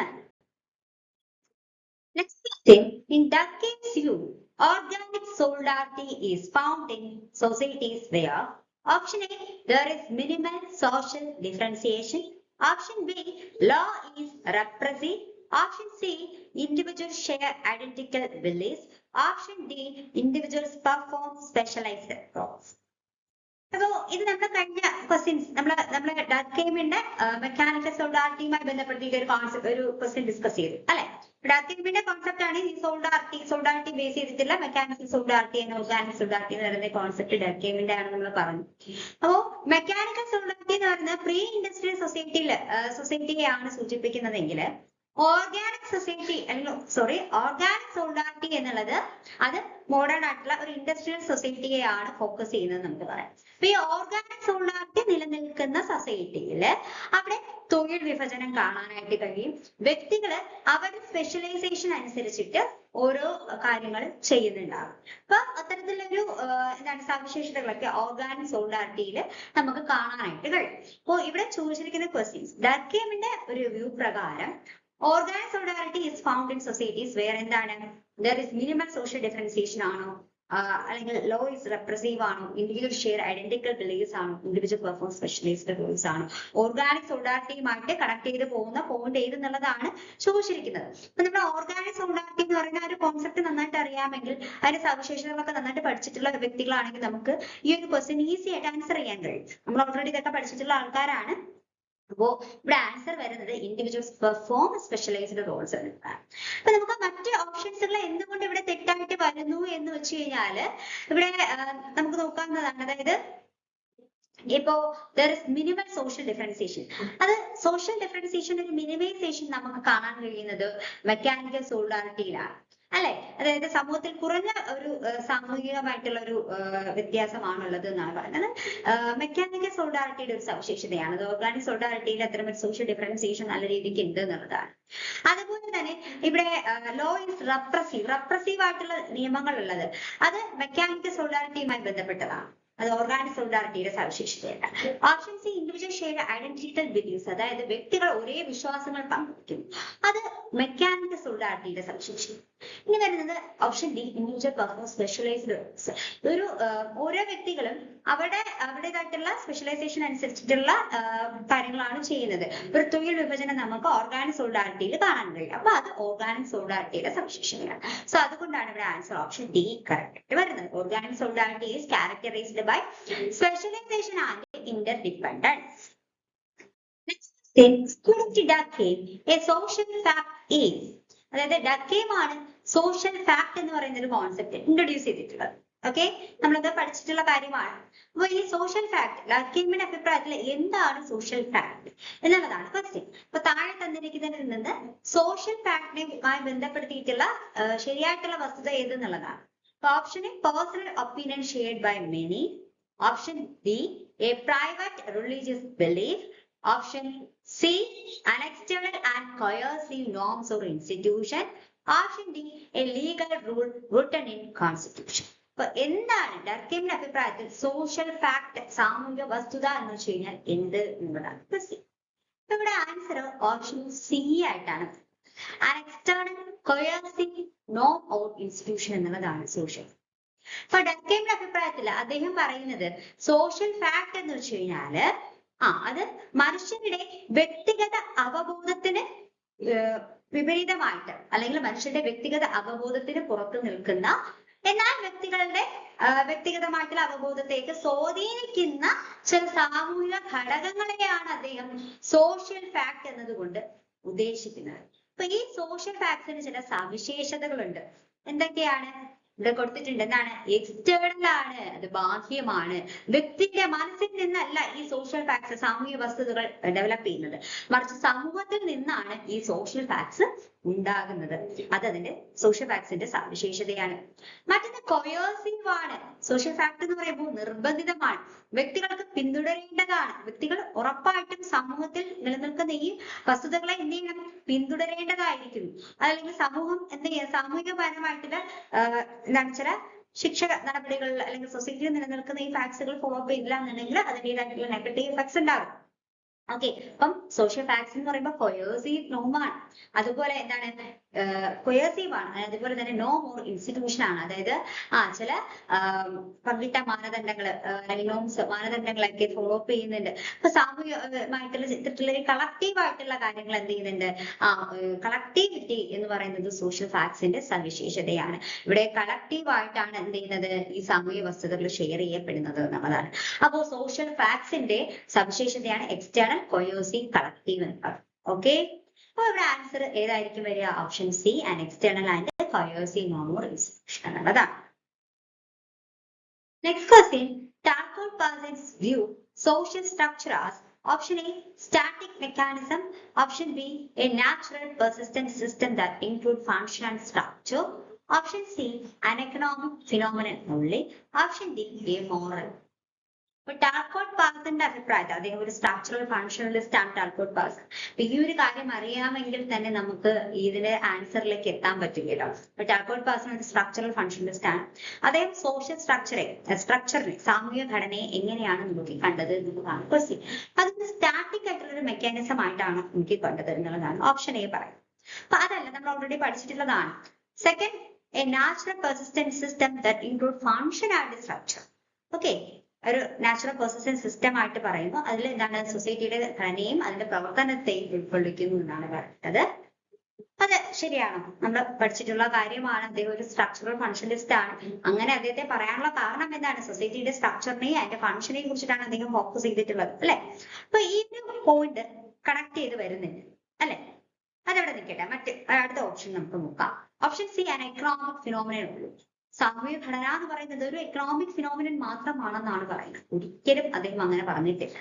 Next question, in Durkheim's view, organic solidarity is found in societies where option A, there is minimal social differentiation, option B, law is repressive, option C, individuals share identical beliefs, option D, individuals perform specialized roles. അപ്പോ ഇത് നമ്മൾ കഴിഞ്ഞ ക്വസ്റ്റ്യൻസ് നമ്മളെ ഡർക്കെയിമിന്റെ മെക്കാനിക്കൽ സോളിഡാരിറ്റിയുമായി ബന്ധപ്പെടുത്തിയിട്ട് ഒരു ക്വസ്റ്റ്യൻ ഡിസ്കസ് ചെയ്തു അല്ലെ. ഡർക്കെയിമിന്റെ കോൺസെപ്റ്റ് ആണ് ഈ സോളിഡാരിറ്റി ബേസ് ചെയ്തിട്ടുള്ള മെക്കാനിക്കൽ സോളിഡാരിറ്റി എന്ന ഓർഗാനിക് സോളിഡാരിറ്റി എന്ന് പറയുന്ന കോൺസെപ്റ്റ് ഡർക്കെയിമിന്റെ ആണ് നമ്മൾ പറഞ്ഞു. അപ്പോ മെക്കാനിക്കൽ സോളിഡാരിറ്റി എന്ന് പറയുന്നത് പ്രീ ഇൻഡസ്ട്രിയൽ സൊസൈറ്റിയെയാണ് സൂചിപ്പിക്കുന്നതെങ്കിൽ ഓർഗാനിക് സോളിഡാരിറ്റി എന്നുള്ളത് അത് മോഡേൺ ആയിട്ടുള്ള ഒരു ഇൻഡസ്ട്രിയൽ സൊസൈറ്റിയെയാണ് ഫോക്കസ് ചെയ്യുന്നത് നമുക്ക് പറയാം. അപ്പൊ ഈ ഓർഗാനിക് സോളിഡാരിറ്റി നിലനിൽക്കുന്ന സൊസൈറ്റിയിൽ അവിടെ തൊഴിൽ വിഭജനം കാണാനായിട്ട് കഴിയും. വ്യക്തികള് അവരുടെ സ്പെഷ്യലൈസേഷൻ അനുസരിച്ചിട്ട് ഓരോ കാര്യങ്ങൾ ചെയ്യുന്നുണ്ടാകും. അപ്പൊ അത്തരത്തിലൊരു സവിശേഷതകളൊക്കെ ഓർഗാനിക് സോളിഡാരിറ്റിയിൽ നമുക്ക് കാണാനായിട്ട് കഴിയും. അപ്പൊ ഇവിടെ ചോദിച്ചിരിക്കുന്ന ക്വസ്റ്റ്യൻസ്, ഡർക്കെയിമിന്റെ ഒരു വ്യൂ പ്രകാരം organic solidarity is found in societies where there is minimal social differentiation ആണോ, അല്ലെങ്കിൽ law is repressive ആണോ, individual share identical beliefs ആണോ, individual perform specialized roles ആണോ, ഓർഗാനിക് സോളിഡാരിറ്റിയുമായിട്ട് കണക്ട് ചെയ്ത് പോകുന്ന പോയിന്റ് ഏത് എന്നുള്ളതാണ് ചോദിച്ചിരിക്കുന്നത്. അപ്പൊ നമ്മുടെ ഓർഗാനിക് സോളിഡാരിറ്റി എന്ന് പറയുന്ന ഒരു കോൺസെപ്റ്റ് നന്നായിട്ട് അറിയാമെങ്കിൽ, അതിന്റെ സവിശേഷതകളൊക്കെ നന്നായിട്ട് പഠിച്ചിട്ടുള്ള വ്യക്തികളാണെങ്കിൽ നമുക്ക് ഈ ഒരു ക്വസ്റ്റ്യൻ ഈസി ആയിട്ട് ആൻസർ ചെയ്യാൻ കഴിയും. നമ്മൾ ഓൾറെഡി ഇതൊക്കെ പഠിച്ചിട്ടുള്ള ആൾക്കാരാണ്. അപ്പോ ഇവിടെ ആൻസർ വരുന്നത് ഇൻഡിവിജ്വൽസ് പെർഫോം സ്പെഷ്യലൈസ്ഡ് റോൾസ് ആണ്. അപ്പൊ നമുക്ക് മറ്റ് ഓപ്ഷൻസുകൾ എന്തുകൊണ്ട് ഇവിടെ തെറ്റായിട്ട് വരുന്നു എന്ന് വെച്ച് കഴിഞ്ഞാല് ഇവിടെ നമുക്ക് നോക്കാവുന്നതാണ്. അതായത് ഇപ്പോ there is minimal social differentiation, അത് സോഷ്യൽ ഡിഫറൻസിയേഷൻ ഒരു മിനിമൈസേഷൻ നമുക്ക് കാണാൻ കഴിയുന്നത് മെക്കാനിക്കൽ സോളിഡാരിറ്റിയിലാണ് അല്ലെ. അതായത് സമൂഹത്തിൽ കുറഞ്ഞ ഒരു സാമൂഹികമായിട്ടുള്ള ഒരു വ്യത്യാസമാണുള്ളത് എന്നാണ് പറയുന്നത്. മെക്കാനിക്കൽ സോളിഡാരിറ്റിയുടെ ഒരു സവിശേഷതയാണ്. അത് ഓർഗാനിക് സോളിഡാരിറ്റിയിൽ അത്തരം ഒരു സോഷ്യൽ ഡിഫറൻസിയേഷൻ നല്ല രീതിക്ക് ഉണ്ട് എന്നുള്ളതാണ്. അതുപോലെ തന്നെ ഇവിടെ ലോ ഈസ് റെപ്രസീവ് ആയിട്ടുള്ള നിയമങ്ങൾ ഉള്ളത് അത് മെക്കാനിക്കൽ സോളിഡാരിറ്റിയുമായി ബന്ധപ്പെട്ടതാണ്. അത് ഓർഗാനിക് സോളിഡാരിറ്റിയുടെ സവിശേഷതയാണ്. Option C, individual share identical beliefs, അതായത് വ്യക്തികൾ ഒരേ വിശ്വാസങ്ങൾ പങ്കുവയ്ക്കുന്നു, അത് മെക്കാനിക്കൽ സോളിഡാരിറ്റിയുടെ സവിശേഷത. ഇനി വരുന്നത് option D, individual perform specialised roles. ഒരു ഓരോ വ്യക്തികളും അവരുടേതായിട്ടുള്ള സ്പെഷ്യലൈസേഷൻ അനുസരിച്ചിട്ടുള്ള കാര്യങ്ങളാണ് ചെയ്യുന്നത്. ഒരു തൊഴിൽ വിഭജനം നമുക്ക് ഓർഗാനിക് സോളിഡാരിറ്റിയിൽ കാണാൻ കഴിയും. അപ്പൊ അത് ഓർഗാനിക് സോളിഡാരിറ്റിയുടെ സവിശേഷതയാണ്. സോ അതുകൊണ്ടാണ് ഇവിടെ ആൻസർ ഓപ്ഷൻ ഡി കറക്റ്റ് വരുന്നത്. Organic solidarity is characterised by specialization and interdependence. Next question, according to Durkheim, a social fact is, അതായത് ഡർക്കെയിം ആണ് സോഷ്യൽ ഫാക്ട് എന്ന് പറയുന്ന ഒരു കോൺസെപ്റ്റ് ഇൻട്രൊഡ്യൂസ് ചെയ്തിട്ടുള്ളത്. ഓക്കെ, നമ്മളത് പഠിച്ചിട്ടുള്ള കാര്യമാണ്. അപ്പൊ ഈ സോഷ്യൽ ഫാക്ട് ഡർക്കെയിമിന്റെ അഭിപ്രായത്തിൽ എന്താണ് സോഷ്യൽ ഫാക്ട് എന്നുള്ളതാണ് ക്വസ്റ്റ്യൻ. അപ്പൊ താഴെ തന്നിരിക്കുന്നതിൽ നിന്ന് സോഷ്യൽ ഫാക്ടിനുമായി ബന്ധപ്പെടുത്തിയിട്ടുള്ള ശരിയായിട്ടുള്ള വസ്തുത ഏതെന്നുള്ളതാണ്. Option A, personal opinion shared by many. Option B, a private religious belief. Option C, an external and coercive norms or institution. Option D, a legal rule written in constitution. അപ്പൊ എന്താണ് ഡർക്കീമിന്റെ അഭിപ്രായത്തിൽ സോഷ്യൽ ഫാക്ട്, സാമൂഹിക വസ്തുത എന്ന് വെച്ച് കഴിഞ്ഞാൽ എന്ത് എന്നതാണ് ക്വസ്റ്റ്യൻ. ഇവിടെ ആൻസർ ഓപ്ഷൻ സി ആയിട്ടാണ്. An external coercive norm or institution എന്നുള്ളതാണ് സോഷ്യൽ. അപ്പൊ ഡർക്കീമിന്റെ അഭിപ്രായത്തിൽ അദ്ദേഹം പറയുന്നത് സോഷ്യൽ ഫാക്ട് എന്ന് വെച്ച് കഴിഞ്ഞാല് അത് മനുഷ്യരുടെ വ്യക്തിഗത അവബോധത്തിന് വിപരീതമായിട്ട്, അല്ലെങ്കിൽ മനുഷ്യരുടെ വ്യക്തിഗത അവബോധത്തിന് പുറത്തു നിൽക്കുന്ന, എന്നാൽ വ്യക്തിഗതമായിട്ടുള്ള അവബോധത്തേക്ക് സ്വാധീനിക്കുന്ന ചില സാമൂഹിക ഘടകങ്ങളെയാണ് അദ്ദേഹം സോഷ്യൽ ഫാക്ട് എന്നതുകൊണ്ട് ഉദ്ദേശിക്കുന്നത്. അപ്പൊ ഈ സോഷ്യൽ ഫാക്ട്സിന് ചില സവിശേഷതകളുണ്ട്. എന്തൊക്കെയാണ് ഇവിടെ കൊടുത്തിട്ടുണ്ട്? എന്താണ്? എക്സ്റ്റേണൽ ആണ്, അത് ബാഹ്യമാണ്. വ്യക്തിയുടെ മനസ്സിൽ നിന്നല്ല ഈ സോഷ്യൽ ഫാക്ട്സ്, സാമൂഹിക വസ്തുതകൾ ഡെവലപ്പ് ചെയ്യുന്നത്, മറിച്ച് സമൂഹത്തിൽ നിന്നാണ് ഈ സോഷ്യൽ ഫാക്ട്സ് ഉണ്ടാകുന്നത്. അത് അതിന്റെ സോഷ്യൽ ഫാക്ട്സിന്റെ സവിശേഷതയാണ്. മറ്റൊന്ന് കൊയേഴ്സീവ് ആണ്. സോഷ്യൽ ഫാക്ട് എന്ന് പറയുമ്പോൾ നിർബന്ധിതമാണ്, വ്യക്തികൾക്ക് പിന്തുടരേണ്ടതാണ്. വ്യക്തികൾ ഉറപ്പായിട്ടും സമൂഹത്തിൽ നിലനിൽക്കുന്ന ഈ വസ്തുതകളെ എന്ത് ചെയ്യണം? പിന്തുടരേണ്ടതായിരിക്കുന്നു. അതല്ലെങ്കിൽ സമൂഹം എന്ത് ചെയ്യാം? സാമൂഹികപരമായിട്ടുള്ള എന്താണ് ചില ശിക്ഷ നടപടികളിൽ അല്ലെങ്കിൽ സൊസൈറ്റിയിൽ നിലനിൽക്കുന്ന ഈ ഫാക്ട്സുകൾ ഫോളോ അപ്പ് ചെയ്തില്ല എന്നുണ്ടെങ്കിൽ അതിൻ്റെതായിട്ടുള്ള നെഗറ്റീവ് എഫക്ട്സ് ഉണ്ടാകും. ഓക്കെ, അപ്പം സോഷ്യൽ ഫാക്ട്സ് എന്ന് പറയുമ്പോൾ കൊയേഴ്സീവ് നോമാണ്. അതുപോലെ എന്താണ്? കൊയേഴ്സീവ് ആണ്. അതുപോലെ തന്നെ നോ മോർ ഇൻസ്റ്റിറ്റ്യൂഷൻ ആണ്. അതായത് ചില പങ്കിട്ട മാനദണ്ഡങ്ങൾ അല്ലെങ്കിൽ നോംസ്, മാനദണ്ഡങ്ങളൊക്കെ ഫോളോ അപ്പ് ചെയ്യുന്നുണ്ട്. അപ്പൊ സാമൂഹികമായിട്ടുള്ള ചിത്രത്തിലെ കളക്റ്റീവ് ആയിട്ടുള്ള കാര്യങ്ങൾ എന്ത് ചെയ്യുന്നുണ്ട്? കളക്ടിവിറ്റി എന്ന് പറയുന്നത് സോഷ്യൽ ഫാക്ട്സിന്റെ സവിശേഷതയാണ്. ഇവിടെ കളക്റ്റീവ് ആയിട്ടാണ് എന്ത് ചെയ്യുന്നത്? ഈ സാമൂഹിക വസ്തുതകൾ ഷെയർ ചെയ്യപ്പെടുന്നത് എന്നുള്ളതാണ്. അപ്പോൾ സോഷ്യൽ ഫാക്ട്സിന്റെ സവിശേഷതയാണ് എക്സ്റ്റേണൽ, കൊയേഴ്സീവ്, കളക്റ്റീവ് എന്ന് പറയുന്നത്. ഓക്കെ, അപ്പൊ ഇവിടെ ആൻസർ ഏതായിരിക്കും വരിക? Option C, and external and coercive non more institution എന്നുള്ളതാണ്. Next question, Talcott Parsons view social structure as option A, static mechanism, option B, a natural persistent system that include function and structure, option C, an economic phenomenon only, option D, a moral. അപ്പൊ ടാൽകോട്ട് പേഴ്സന്റെ അഭിപ്രായത്തിൽ അദ്ദേഹം ഒരു സ്ട്രക്ചറൽ ഫങ്ഷണലിസ്റ്റ് ആണ്. ടാൽകോട്ട് പേഴ്സൺ. ഈ ഒരു കാര്യം അറിയാമെങ്കിൽ തന്നെ നമുക്ക് ഇതിന്റെ ആൻസറിലേക്ക് എത്താൻ പറ്റില്ലല്ലോ. അപ്പൊ ടാൽകോട്ട് പേഴ്സൺ ഒരു സ്ട്രക്ചറൽ ഫങ്ഷണലിസ്റ്റ് ആണ്. അദ്ദേഹം സോഷ്യൽ സ്ട്രക്ചറിനെ, സാമൂഹിക ഘടനയെ എങ്ങനെയാണ് നോക്കി കണ്ടത് എന്നുള്ളതാണ് ക്വസ്റ്റ്യൻ. അതിന് സ്റ്റാറ്റിക് ആയിട്ടുള്ള ഒരു മെക്കാനിസം ആയിട്ടാണ് നോക്കി കണ്ടത് എന്നുള്ളതാണ് ഓപ്ഷൻ എ പറയുന്നത്. അപ്പൊ അതല്ല, നമ്മൾ ഓൾറെഡി പഠിച്ചിട്ടുള്ളതാണ്. Second, a natural persistent system that include function and structure. Okay, ഒരു നാച്ചുറൽ പെർസിസ്റ്റന്റ് സിസ്റ്റം ആയിട്ട് പറയുമ്പോൾ അതിൽ എന്താണ്? സൊസൈറ്റിയുടെ ഘടനയും അതിന്റെ പ്രവർത്തനത്തെയും ഉൾക്കൊള്ളിക്കുന്നു എന്നാണ് പറയുന്നത്. അത് ശരിയാണോ? നമ്മൾ പഠിച്ചിട്ടുള്ള കാര്യമാണ്. അദ്ദേഹം ഒരു സ്ട്രക്ചറൽ ഫങ്ഷണലിസ്റ്റ് ആണ്. അങ്ങനെ അദ്ദേഹത്തെ പറയാനുള്ള കാരണം എന്താണ്? സൊസൈറ്റിയുടെ സ്ട്രക്ചറിനെയും അതിന്റെ ഫങ്ഷനെയും കുറിച്ചിട്ടാണ് അദ്ദേഹം ഫോക്കസ് ചെയ്തിട്ടുള്ളത്, അല്ലെ? അപ്പൊ ഈ ഒരു പോയിന്റ് കണക്ട് ചെയ്ത് വരുന്നുണ്ട്, അല്ലെ? അതവിടെ നിൽക്കട്ടെ. അടുത്ത ഓപ്ഷൻ നമുക്ക് നോക്കാം. Option C, an economic phenomenon ഉള്ളൂ. സാമൂഹിക ഘടന എന്ന് പറയുന്നത് ഒരു എക്കണോമിക് ഫിനോമിനൻ മാത്രമാണെന്നാണ് പറയുന്നത്. ഒരിക്കലും അദ്ദേഹം അങ്ങനെ പറഞ്ഞിട്ടില്ല.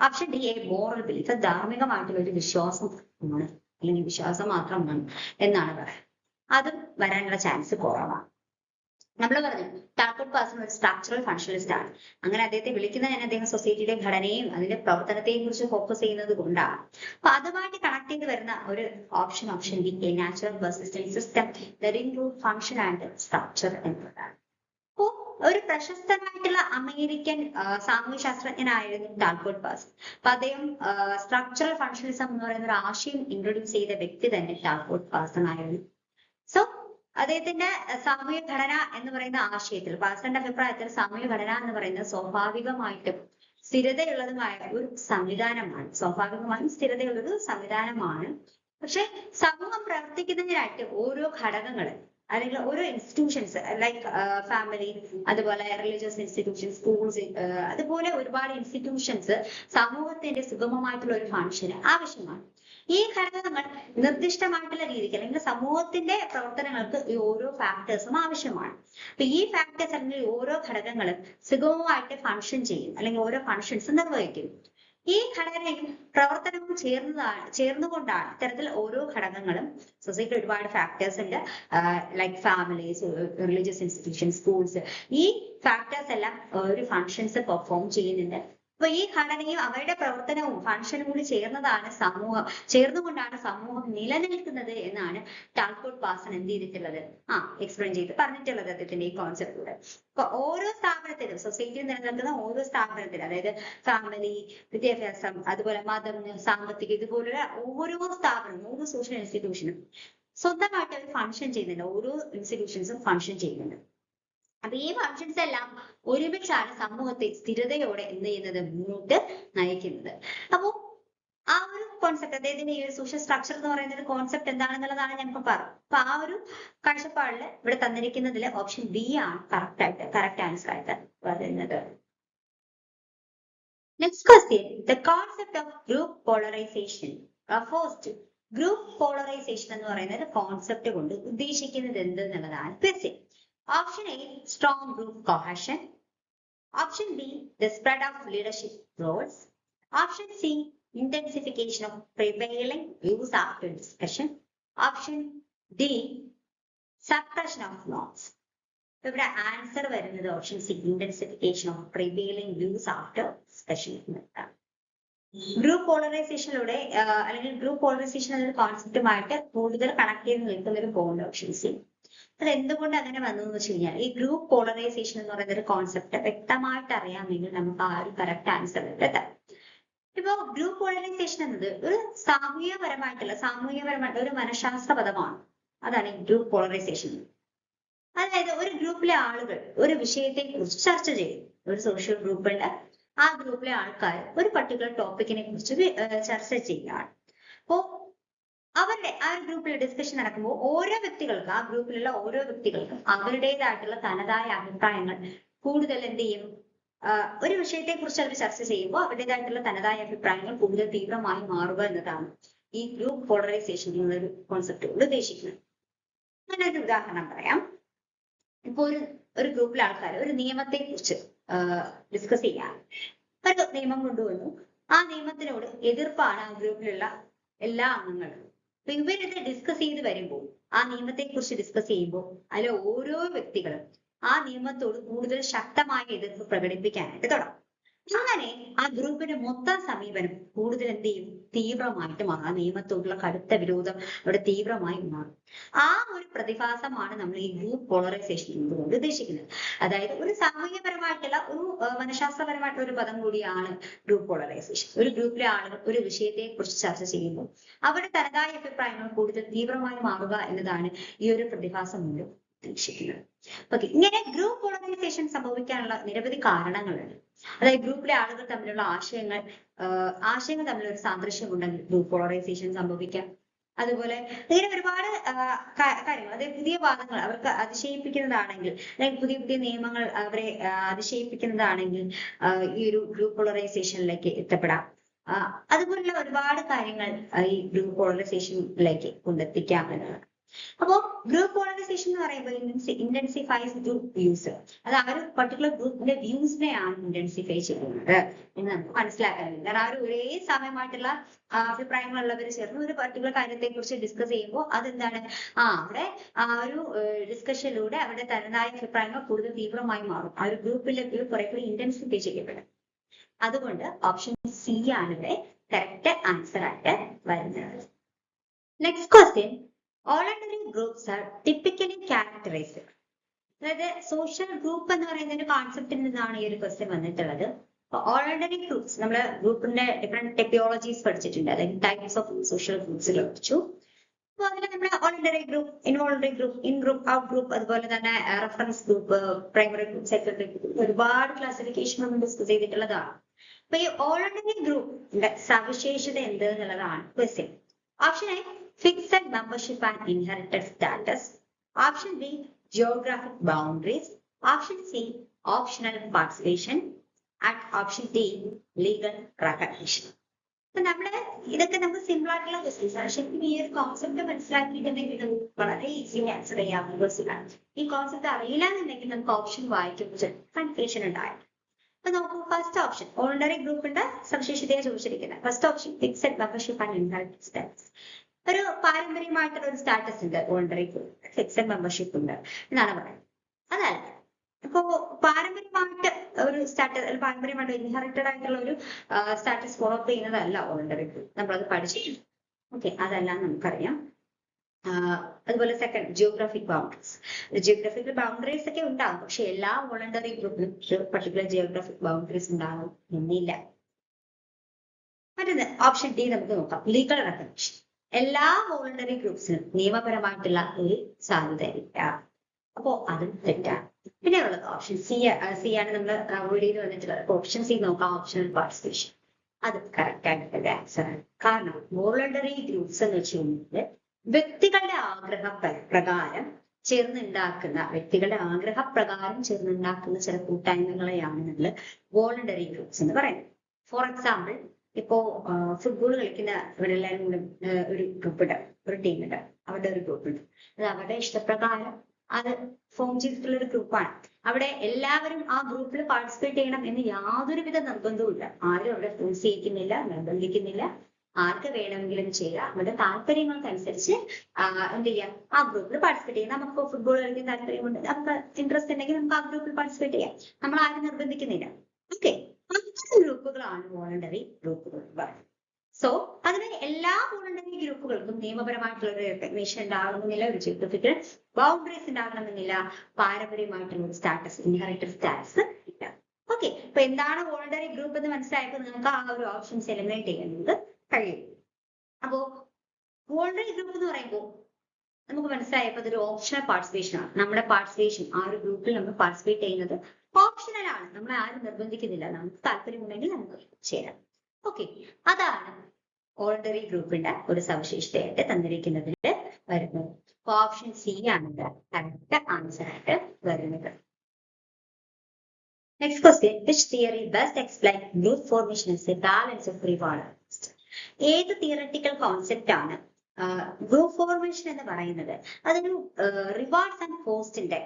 Option D, a moral belief, ധാർമ്മികമായിട്ടുള്ള ഒരു വിശ്വാസം ആണ്, അല്ലെങ്കിൽ വിശ്വാസം മാത്രമാണ് എന്നാണ് പറയുന്നത്. അതും വരാനുള്ള ചാൻസ് കുറവാണ്. നമ്മൾ പറഞ്ഞു ടാൽകോട്ട് പേഴ്സൺ ഒരു സ്ട്രക്ചറൽ ഫങ്ഷണലിസ്റ്റ് ആണ്. അങ്ങനെ അദ്ദേഹത്തെ വിളിക്കുന്നത് തന്നെ അദ്ദേഹം സൊസൈറ്റിയുടെ ഘടനയും അതിന്റെ പ്രവർത്തനത്തെയും കുറിച്ച് ഫോക്കസ് ചെയ്യുന്നത് കൊണ്ടാണ്. അപ്പൊ അതുമായിട്ട് കണക്ട് ചെയ്ത് വരുന്ന ഒരു option D, A natural persistent system that include function and structure എന്നതാണ്. അപ്പോ ഒരു പ്രശസ്തനായിട്ടുള്ള അമേരിക്കൻ സാമൂഹ്യ ശാസ്ത്രജ്ഞനായിരുന്നു ടാൽകോട്ട് പേഴ്സൺ. അപ്പൊ അദ്ദേഹം സ്ട്രക്ചറൽ ഫങ്ഷണലിസം എന്ന് പറയുന്ന ഒരു ആശയം ഇൻട്രൊഡ്യൂസ് ചെയ്ത വ്യക്തി തന്നെ ടാൽകോട്ട് പേഴ്സൺ ആയിരുന്നു. സോ അദ്ദേഹത്തിന്റെ സാമൂഹിക ഘടന എന്ന് പറയുന്ന ആശയത്തിൽ, പേഴ്സന്റെ അഭിപ്രായത്തിൽ സാമൂഹിക ഘടന എന്ന് പറയുന്നത് സ്വാഭാവികമായിട്ടും സ്ഥിരതയുള്ളതുമായ ഒരു സംവിധാനമാണ്. സ്വാഭാവികമായും സ്ഥിരതയുള്ളൊരു സംവിധാനമാണ്. പക്ഷെ സമൂഹം പ്രവർത്തിക്കുന്നതിനായിട്ട് ഓരോ ഘടകങ്ങള് അല്ലെങ്കിൽ ഓരോ ഇൻസ്റ്റിറ്റ്യൂഷൻസ് ലൈക്ക് ഫാമിലി, അതുപോലെ റിലീജിയസ് ഇൻസ്റ്റിറ്റ്യൂഷൻസ്, സ്കൂൾസ്, അതുപോലെ ഒരുപാട് ഇൻസ്റ്റിറ്റ്യൂഷൻസ് സമൂഹത്തിന്റെ സുഗമമായിട്ടുള്ള ഒരു ഫങ്ഷന് ആവശ്യമാണ്. ഈ ഘടകങ്ങൾ നിർദ്ദിഷ്ടമായിട്ടുള്ള രീതിക്ക് അല്ലെങ്കിൽ സമൂഹത്തിന്റെ പ്രവർത്തനങ്ങൾക്ക് ഈ ഓരോ ഫാക്ടേഴ്സും ആവശ്യമാണ്. അപ്പൊ ഈ ഫാക്ടേഴ്സ് അല്ലെങ്കിൽ ഓരോ ഘടകങ്ങളും സുഗമമായിട്ട് ഫങ്ഷൻ ചെയ്യും, അല്ലെങ്കിൽ ഓരോ ഫങ്ഷൻസ് നിർവഹിക്കും. ഈ ഘടനയും പ്രവർത്തനവും ചേർന്നുകൊണ്ടാണ് ഇത്തരത്തിൽ ഓരോ ഘടകങ്ങളും, സൊസൈറ്റി ഒരുപാട് ഫാക്ടേഴ്സ് ഉണ്ട്, like families, religious institution, schools, ഈ ഫാക്ടേഴ്സ് എല്ലാം ഒരു ഫങ്ഷൻസ് പെർഫോം ചെയ്യുന്നുണ്ട്. അപ്പൊ ഈ ഘടനയും അവരുടെ പ്രവർത്തനവും ഫംഗ്ഷനും കൂടി ചേർന്നുകൊണ്ടാണ് സമൂഹം നിലനിൽക്കുന്നത് എന്നാണ് ടാൽകോട്ട് പാസൺ എന്ത് ചെയ്തിട്ടുള്ളത് എക്സ്പ്ലെയിൻ ചെയ്ത് പറഞ്ഞിട്ടുള്ളത് അദ്ദേഹത്തിന്റെ ഈ കോൺസെപ്റ്റിലൂടെ. അപ്പൊ ഓരോ സ്ഥാപനത്തിലും സൊസൈറ്റിയിൽ നിലനിൽക്കുന്ന ഓരോ സ്ഥാപനത്തിലും, അതായത് ഫാമിലി, വിദ്യാഭ്യാസം, അതുപോലെ മതം, സാമ്പത്തികം, ഇതുപോലുള്ള ഓരോ സ്ഥാപനവും ഓരോ സോഷ്യൽ ഇൻസ്റ്റിറ്റ്യൂഷനും സ്വന്തമായിട്ട് അവർ ഫംഗ്ഷൻ ചെയ്യുന്നുണ്ട്. ഓരോ ഇൻസ്റ്റിറ്റ്യൂഷൻസും ഫംഗ്ഷൻ ചെയ്യുന്നുണ്ട്. അപ്പൊ ഈ ഫങ്ഷൻസ് എല്ലാം ഒരുമിച്ചാണ് സമൂഹത്തെ സ്ഥിരതയോടെ എന്ത് ചെയ്യുന്നത്, മുന്നോട്ട് നയിക്കുന്നത്. അപ്പോ ആ ഒരു കോൺസെപ്റ്റ്, അദ്ദേഹത്തിന്റെ ഈ ഒരു സോഷ്യൽ സ്ട്രക്ചർ എന്ന് പറയുന്ന ഒരു കോൺസെപ്റ്റ് എന്താണെന്നുള്ളതാണ് ഞാൻ ഇപ്പൊ പറഞ്ഞത്. അപ്പൊ ആ ഒരു കാഴ്ചപ്പാടില് ഇവിടെ തന്നിരിക്കുന്നതിൽ ഓപ്ഷൻ ബി ആണ് കറക്റ്റ് ആൻസർ ആയിട്ട് വരുന്നത്. Next question, the concept of group polarisation refers to group polarisation എന്ന് പറയുന്ന ഒരു കോൺസെപ്റ്റ് കൊണ്ട് ഉദ്ദേശിക്കുന്നത് എന്തെന്നുള്ളതാണ് question. Option A, strong group cohesion. Option B, the spread of leadership roles. Option C, intensification of prevailing views after discussion. Option D, suppression of norms. ഇവിടെ ആൻസർ വരുന്നത് option C, intensification of prevailing views after discussion എന്നതാണ്. ഗ്രൂപ്പ് പോളറൈസേഷനിലൂടെ അല്ലെങ്കിൽ ഗ്രൂപ്പ് പോളറൈസേഷൻ എന്ന കോൺസെപ്റ്റുമായിട്ട് കൂടുതൽ കണക്ട് ചെയ്ത് നിൽക്കുന്ന ഒരു പോയിന്റ് ഓപ്ഷൻ സി. അത് എന്തുകൊണ്ട് അങ്ങനെ വന്നു എന്ന് വെച്ച് കഴിഞ്ഞാൽ, ഈ ഗ്രൂപ്പ് പോളറൈസേഷൻ എന്ന് പറയുന്ന ഒരു കോൺസെപ്റ്റ് വ്യക്തമായിട്ട് അറിയാമെങ്കിൽ നമുക്ക് ആ ഒരു കറക്റ്റ് ആൻസർ എത്താം. ഇപ്പോ ഗ്രൂപ്പ് പോളറൈസേഷൻ എന്നത് ഒരു സാമൂഹികപരമായിട്ടുള്ള ഒരു മനഃശാസ്ത്ര പദമാണ്. അതാണ് ഈ ഗ്രൂപ്പ് പോളറൈസേഷൻ. അതായത് ഒരു ഗ്രൂപ്പിലെ ആളുകൾ ഒരു വിഷയത്തെ കുറിച്ച് ചർച്ച ചെയ്യും. ഒരു സോഷ്യൽ ഗ്രൂപ്പുണ്ട്, ആ ഗ്രൂപ്പിലെ ആൾക്കാർ ഒരു പർട്ടിക്കുലർ ടോപ്പിക്കിനെ കുറിച്ച് ചർച്ച ചെയ്യുകയാണ്. അപ്പോ അവരുടെ ആ ഒരു ഗ്രൂപ്പിൽ ഡിസ്കഷൻ നടക്കുമ്പോൾ ആ ഗ്രൂപ്പിലുള്ള ഓരോ വ്യക്തികൾക്കും അവരുടേതായിട്ടുള്ള തനതായ അഭിപ്രായങ്ങൾ കൂടുതൽ എന്ത് ചെയ്യും, ഒരു വിഷയത്തെ കുറിച്ച് അവർ ചർച്ച ചെയ്യുമ്പോൾ അവരുടേതായിട്ടുള്ള തനതായ അഭിപ്രായങ്ങൾ കൂടുതൽ തീവ്രമായി മാറുക എന്നതാണ് ഈ ഗ്രൂപ്പ് പോളറൈസേഷൻ എന്നൊരു കോൺസെപ്റ്റ് കൊണ്ട് ഉദ്ദേശിക്കുന്നത്. ഞാനൊരു ഉദാഹരണം പറയാം. ഇപ്പൊ ഒരു ഗ്രൂപ്പിലെ ആൾക്കാർ ഒരു നിയമത്തെ കുറിച്ച് ഡിസ്കസ് ചെയ്യാൻ ഒരു നിയമം കൊണ്ടുവന്നു. ആ നിയമത്തിനോട് എതിർപ്പാണ് ആ ഗ്രൂപ്പിലുള്ള എല്ലാ അംഗങ്ങളും. അപ്പൊ ഇവരിത് ഡിസ്കസ് ചെയ്ത് വരുമ്പോൾ, ആ നിയമത്തെ കുറിച്ച് ഡിസ്കസ് ചെയ്യുമ്പോൾ അതിലെ ഓരോ വ്യക്തികളും ആ നിയമത്തോട് കൂടുതൽ ശക്തമായ എതിർപ്പ് പ്രകടിപ്പിക്കാനായിട്ട് തുടങ്ങും. അങ്ങനെ ആ ഗ്രൂപ്പിന്റെ മൊത്തം സമീപനം കൂടുതൽ എന്ത് ചെയ്യും, തീവ്രമായിട്ട് മാറും. ആ നിയമത്തോടുള്ള കടുത്ത വിരോധം അവിടെ തീവ്രമായി മാറും. ആ ഒരു പ്രതിഭാസമാണ് നമ്മൾ ഈ ഗ്രൂപ്പ് പോളറൈസേഷൻ കൊണ്ട് ഉദ്ദേശിക്കുന്നത്. അതായത് ഒരു സാമൂഹികപരമായിട്ടുള്ള ഒരു മനഃശാസ്ത്രപരമായിട്ടുള്ള ഒരു പദം കൂടിയാണ് ഗ്രൂപ്പ് പോളറൈസേഷൻ. ഒരു ഗ്രൂപ്പിലെ ആളുകൾ ഒരു വിഷയത്തെ കുറിച്ച് ചർച്ച ചെയ്യുമ്പോൾ അവരുടെ തനതായ അഭിപ്രായങ്ങൾ കൂടുതൽ തീവ്രമായി മാറുക എന്നതാണ് ഈ ഒരു പ്രതിഭാസം കൊണ്ട് ഉദ്ദേശിക്കുന്നത്. ഓക്കെ, ഇങ്ങനെ ഗ്രൂപ്പ് പോളറൈസേഷൻ സംഭവിക്കാനുള്ള നിരവധി കാരണങ്ങളുണ്ട്. അതായത് ഗ്രൂപ്പിലെ ആളുകൾ തമ്മിലുള്ള ആശയങ്ങൾ തമ്മിലുള്ള ഒരു സാദൃശ്യം ഉണ്ടെങ്കിൽ ഗ്രൂപ്പ് പോളറൈസേഷൻ സംഭവിക്കാം. അതുപോലെ ഇങ്ങനെ ഒരുപാട് കാര്യങ്ങൾ, അതായത് പുതിയ വാദങ്ങൾ അവർക്ക് അതിശയിപ്പിക്കുന്നതാണെങ്കിൽ, അല്ലെങ്കിൽ പുതിയ പുതിയ നിയമങ്ങൾ അവരെ അതിശയിപ്പിക്കുന്നതാണെങ്കിൽ ഈ ഒരു ഗ്രൂപ്പ് പോളറൈസേഷനിലേക്ക് എത്തപ്പെടാം. അതുപോലുള്ള ഒരുപാട് കാര്യങ്ങൾ ഈ ഗ്രൂപ്പ് പോളറൈസേഷനിലേക്ക് കൊണ്ടെത്തിക്കാം എന്നതാണ്. അപ്പോ ഗ്രൂപ്പ് പോളറൈസേഷൻ എന്ന് പറയുമ്പോൾ ഇന്റൻസിഫൈസ് ഗ്രൂപ്പ് വ്യൂസ്. അത് ആ ഒരു പർട്ടിക്കുലർ ഗ്രൂപ്പിന്റെ വ്യൂസിനെയാണ് ഇന്റൻസിഫൈ ചെയ്യുന്നത് എന്ന് നമുക്ക് മനസ്സിലാക്കാൻ കഴിയും. കാരണം ആ ഒരു ഒരേ സമയമായിട്ടുള്ള അഭിപ്രായങ്ങളുള്ളവർ ചേർന്ന് ഒരു പർട്ടിക്കുലർ കാര്യത്തെ കുറിച്ച് ഡിസ്കസ് ചെയ്യുമ്പോൾ അതെന്താണ്, അവിടെ ആ ഒരു ഡിസ്കഷനിലൂടെ അവരുടെ തനതായ അഭിപ്രായങ്ങൾ കൂടുതൽ തീവ്രമായി മാറും. ആ ഒരു ഗ്രൂപ്പിലേക്ക് കുറെ കൂടി ഇന്റൻസിഫൈ ചെയ്യപ്പെടും. അതുകൊണ്ട് ഓപ്ഷൻ സി ആണ് ഇവിടെ കറക്റ്റ് ആൻസർ ആയിട്ട് വരുന്നത്. Next question, Voluntary groups are typically characterized. അതായത് സോഷ്യൽ ഗ്രൂപ്പ് എന്ന് പറയുന്ന ഒരു കോൺസെപ്റ്റിൽ നിന്നാണ് ഈ ഒരു ക്വസ്റ്റ്യൻ വന്നിട്ടുള്ളത്. വോളണ്ടറി ഗ്രൂപ്പ്സ്, നമ്മൾ ഗ്രൂപ്പിന്റെ ഡിഫറെന്റ് ടെക്നോളജീസ് പഠിച്ചിട്ടുണ്ട്, അതായത് ടൈപ്സ് ഓഫ് സോഷ്യൽ ഗ്രൂപ്പ്സ് പഠിച്ചു. അപ്പൊ അതിൽ നമ്മൾ voluntary group, involuntary group, in group, out group, അതുപോലെ തന്നെ reference group, primary group, secondary group, ഒരുപാട് ക്ലാസിഫിക്കേഷൻ നമ്മൾ ഡിസ്കസ് ചെയ്തിട്ടുള്ളതാണ്. അപ്പൊ ഈ വോളണ്ടറി ഗ്രൂപ്പിന്റെ സവിശേഷത എന്ത് എന്നുള്ളതാണ് question. Option A, fixed membership and inherited status. Option B, geographic boundaries. Option C, optional participation. And option D, legal recognition. അപ്പൊ ഇതൊക്കെ നമുക്ക് സിമ്പിൾ ആയിട്ടുള്ള ക്വസ്റ്റ്യൻസ് ആണ്. ശരിക്കും ഈ ഒരു കോൺസെപ്റ്റ് മനസ്സിലാക്കിയിട്ടുണ്ടെങ്കിൽ വളരെ ഈസി ആൻസർ ചെയ്യാവുന്ന ക്വസ്റ്റ്യൻ ആണ്. ഈ കോൺസെപ്റ്റ് അറിയില്ല എന്നുണ്ടെങ്കിൽ നമുക്ക് ഓപ്ഷൻ വായിക്കുമ്പോൾ കൺഫ്യൂഷൻ ഉണ്ടായി. അപ്പൊ നമുക്ക് ഫസ്റ്റ് ഓപ്ഷൻ, വോളണ്ടറി ഗ്രൂപ്പിന്റെ സവിശേഷതയാണ് ചോദിച്ചിരിക്കുന്നത്. First option, fixed membership and inherited status. ഒരു പാരമ്പര്യമായിട്ടുള്ള ഒരു സ്റ്റാറ്റസ് ഉണ്ട് വോളണ്ടറി ഗ്രൂപ്പ്, ഫിക്സഡ് മെമ്പർഷിപ്പ് ഉണ്ട് എന്നാണ് പറയുന്നത്. അതല്ല, അപ്പോ പാരമ്പര്യമായിട്ട് ഒരു സ്റ്റാറ്റസ്, പാരമ്പര്യമായിട്ട് ഇൻഹെറിറ്റഡ് ആയിട്ടുള്ള ഒരു സ്റ്റാറ്റസ് ഫോളോ അപ്പ് ചെയ്യുന്നതല്ല വോളണ്ടറി ഗ്രൂപ്പ്. നമ്മളത് പഠിച്ചിട്ടുണ്ട്. ഓക്കെ, അതല്ല നമുക്കറിയാം. അതുപോലെ second, geographic boundaries. Geographical boundaries ഒക്കെ ഉണ്ടാകും, പക്ഷെ എല്ലാ വോളണ്ടറി ഗ്രൂപ്പിലും പർട്ടിക്കുലർ ജിയോഗ്രാഫിക് ബൗണ്ടറീസ് ഉണ്ടാകും എന്നില്ല. മറ്റൊന്ന് ഓപ്ഷൻ ഡി നമുക്ക് നോക്കാം, ലീഗൽ റെക്കഗ്നിഷൻ. എല്ലാ വോളണ്ടറി ഗ്രൂപ്പ്സിനും നിയമപരമായിട്ടുള്ള ഒരു സാധ്യതയില്ല. അപ്പോ അതും തെറ്റാണ്. പിന്നെ ഉള്ളത് ഓപ്ഷൻ സി. സി ആണ് നമ്മൾ അവോയ്ഡ് ചെയ്ത് വന്നിട്ടുള്ളത്. ഓപ്ഷൻ സി നോക്കാം, ഓപ്ഷണൽ പാർട്ടിസിപ്പേഷൻ. അത് കറക്റ്റ് ആയിട്ടുള്ള ആൻസർ ആണ്. കാരണം വോളണ്ടറി ഗ്രൂപ്പ്സ് എന്ന് വെച്ച് കഴിഞ്ഞാൽ വ്യക്തികളുടെ ആഗ്രഹപ്രകാരം ചേർന്നുണ്ടാക്കുന്ന ചില കൂട്ടായ്മകളെയാണ് നമ്മൾ വോളണ്ടറി ഗ്രൂപ്പ്സ് എന്ന് പറയുന്നത്. ഫോർ എക്സാമ്പിൾ, ഇപ്പോ ഫുട്ബോൾ കളിക്കുന്ന ഇവരെല്ലാവരും കൂടെ ഒരു ഗ്രൂപ്പ് ഉണ്ട്, ഒരു ടീം ഉണ്ട്, അവരുടെ ഒരു ഗ്രൂപ്പ് ഉണ്ട്. അത് അവരുടെ ഇഷ്ടപ്രകാരം അത് ഫോം ചെയ്തിട്ടുള്ള ഒരു ഗ്രൂപ്പാണ്. അവിടെ എല്ലാവരും ആ ഗ്രൂപ്പിൽ പാർട്ടിസിപ്പേറ്റ് ചെയ്യണം എന്ന് യാതൊരുവിധ നിർബന്ധവും ഇല്ല. ആരും അവിടെ ഫോഴ്സ് ചെയ്യിക്കുന്നില്ല, നിർബന്ധിക്കുന്നില്ല. ആർക്ക് വേണമെങ്കിലും ചെയ്യാം. അവരുടെ താല്പര്യങ്ങൾക്കനുസരിച്ച് എന്ത് ചെയ്യാം, ആ ഗ്രൂപ്പിൽ പാർട്ടിസിപ്പേറ്റ് ചെയ്യാം. നമുക്ക് ഫുട്ബോൾ കളിക്കാൻ താല്പര്യമുണ്ട്, നമുക്ക് ഇൻട്രസ്റ്റ് ഉണ്ടെങ്കിൽ നമുക്ക് ആ ഗ്രൂപ്പിൽ പാർട്ടിസിപ്പേറ്റ് ചെയ്യാം. നമ്മൾ ആരും നിർബന്ധിക്കുന്നില്ല. ഓക്കെ, ഗ്രൂപ്പുകളാണ് വോളണ്ടറി ഗ്രൂപ്പുകൾ. സോ അതിന് എല്ലാ വോളണ്ടറി ഗ്രൂപ്പുകൾക്കും നിയമപരമായിട്ടുള്ള ഒരു റെക്കഗ്നേഷൻ ഉണ്ടാകണമെന്നില്ല, ഒരു ജിയോഗ്രഫിക്കൽ ബൗണ്ടറീസ് ഉണ്ടാകണമെന്നില്ല, പാരമ്പര്യമായിട്ടുള്ള ഒരു സ്റ്റാറ്റസ്, ഇൻഹെറിറ്റഡ് സ്റ്റാറ്റസ് ഇല്ല. ഓക്കെ, അപ്പൊ എന്താണ് വോളണ്ടറി ഗ്രൂപ്പ് എന്ന് മനസ്സിലായപ്പോൾ നിങ്ങൾക്ക് ആ ഒരു ഓപ്ഷൻസ് എലിമിനേറ്റ് ചെയ്യുന്നത് കഴിയും. അപ്പോ വോളണ്ടറി ഗ്രൂപ്പ് എന്ന് പറയുമ്പോൾ നമുക്ക് മനസ്സിലായപ്പോൾ അതൊരു ഓപ്ഷണൽ പാർട്ടിസിപ്പേഷൻ ആണ്. നമ്മുടെ പാർട്ടിസിപ്പേഷൻ, ആ ഒരു ഗ്രൂപ്പിൽ നമ്മൾ പാർട്ടിസിപ്പേറ്റ് ചെയ്യുന്നത് ഓപ്ഷണൽ ആണ്. നമ്മളെ ആരും നിർബന്ധിക്കുന്നില്ല. നമുക്ക് താല്പര്യമുണ്ടെങ്കിൽ നമുക്ക് ചേരാം. ഓക്കെ, അതാണ് വോളണ്ടറി ഗ്രൂപ്പിന്റെ ഒരു സവിശേഷതയായിട്ട് തന്നിരിക്കുന്നതിൽ വരുന്നത്. ഓപ്ഷൻ സി ആണ് കറക്റ്റ് ആൻസർ ആയിട്ട് വരുന്നത്. Next question, which theory best explain group formation as A balance of reward? ഏത് തിയററ്റിക്കൽ കോൺസെപ്റ്റ് ആണ് ഗ്രൂപ്പ് ഫോർമേഷൻ എന്ന് പറയുന്നത് അതൊരു റിവാർഡ്സ് ആൻഡ് കോസ്റ്റിന്റെ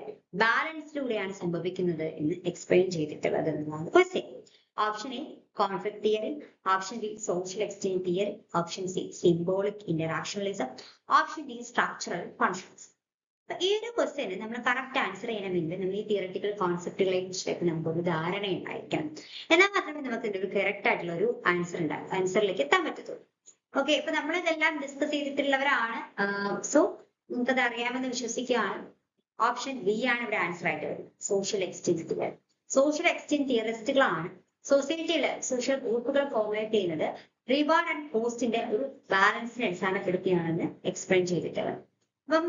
ബാലൻസിലൂടെയാണ് സംഭവിക്കുന്നത് എന്ന് എക്സ്പ്ലെയിൻ ചെയ്തിട്ടുള്ളത് എന്നാണ് question. Option A conflict theory, option B social exchange theory, option C symbolic interactionalism, option D structural conscious. ഈ ഒരു ക്വസ്റ്റ്യന് നമ്മൾ കറക്റ്റ് ആൻസർ ചെയ്യണമെങ്കിൽ നമ്മൾ ഈ തിയററ്റിക്കൽ കോൺസെപ്റ്റുകളെ കുറിച്ചിട്ട് നമുക്കൊരു ധാരണ ഉണ്ടായിരിക്കണം. എന്നാൽ മാത്രമേ നമുക്ക് ഇതിന്റെ ഒരു കറക്റ്റ് ആയിട്ടുള്ള ഒരു ആൻസറിലേക്ക് എത്താൻ പറ്റത്തുള്ളൂ. ഓക്കെ, ഇപ്പൊ നമ്മൾ ഇതെല്ലാം ഡിസ്കസ് ചെയ്തിട്ടുള്ളവരാണ്. സോ നമുക്കത് അറിയാമെന്ന് വിശ്വസിക്കുകയാണ്. ഓപ്ഷൻ ബി ആണ് ഇവിടെ ആൻസർ ആയിട്ട് വരുന്നത്, social exchange theory. Social exchange തിയറിസ്റ്റുകളാണ് സൊസൈറ്റിയിലെ സോഷ്യൽ ഗ്രൂപ്പുകൾ ഫോർമുലേറ്റ് ചെയ്യുന്നത് റിവാർഡ് ആൻഡ് കോസ്റ്റിന്റെ ഒരു ബാലൻസിനെ അടിസ്ഥാനപ്പെടുത്തിയാണെന്ന് എക്സ്പ്ലെയിൻ ചെയ്തിട്ടുള്ളത്. അപ്പം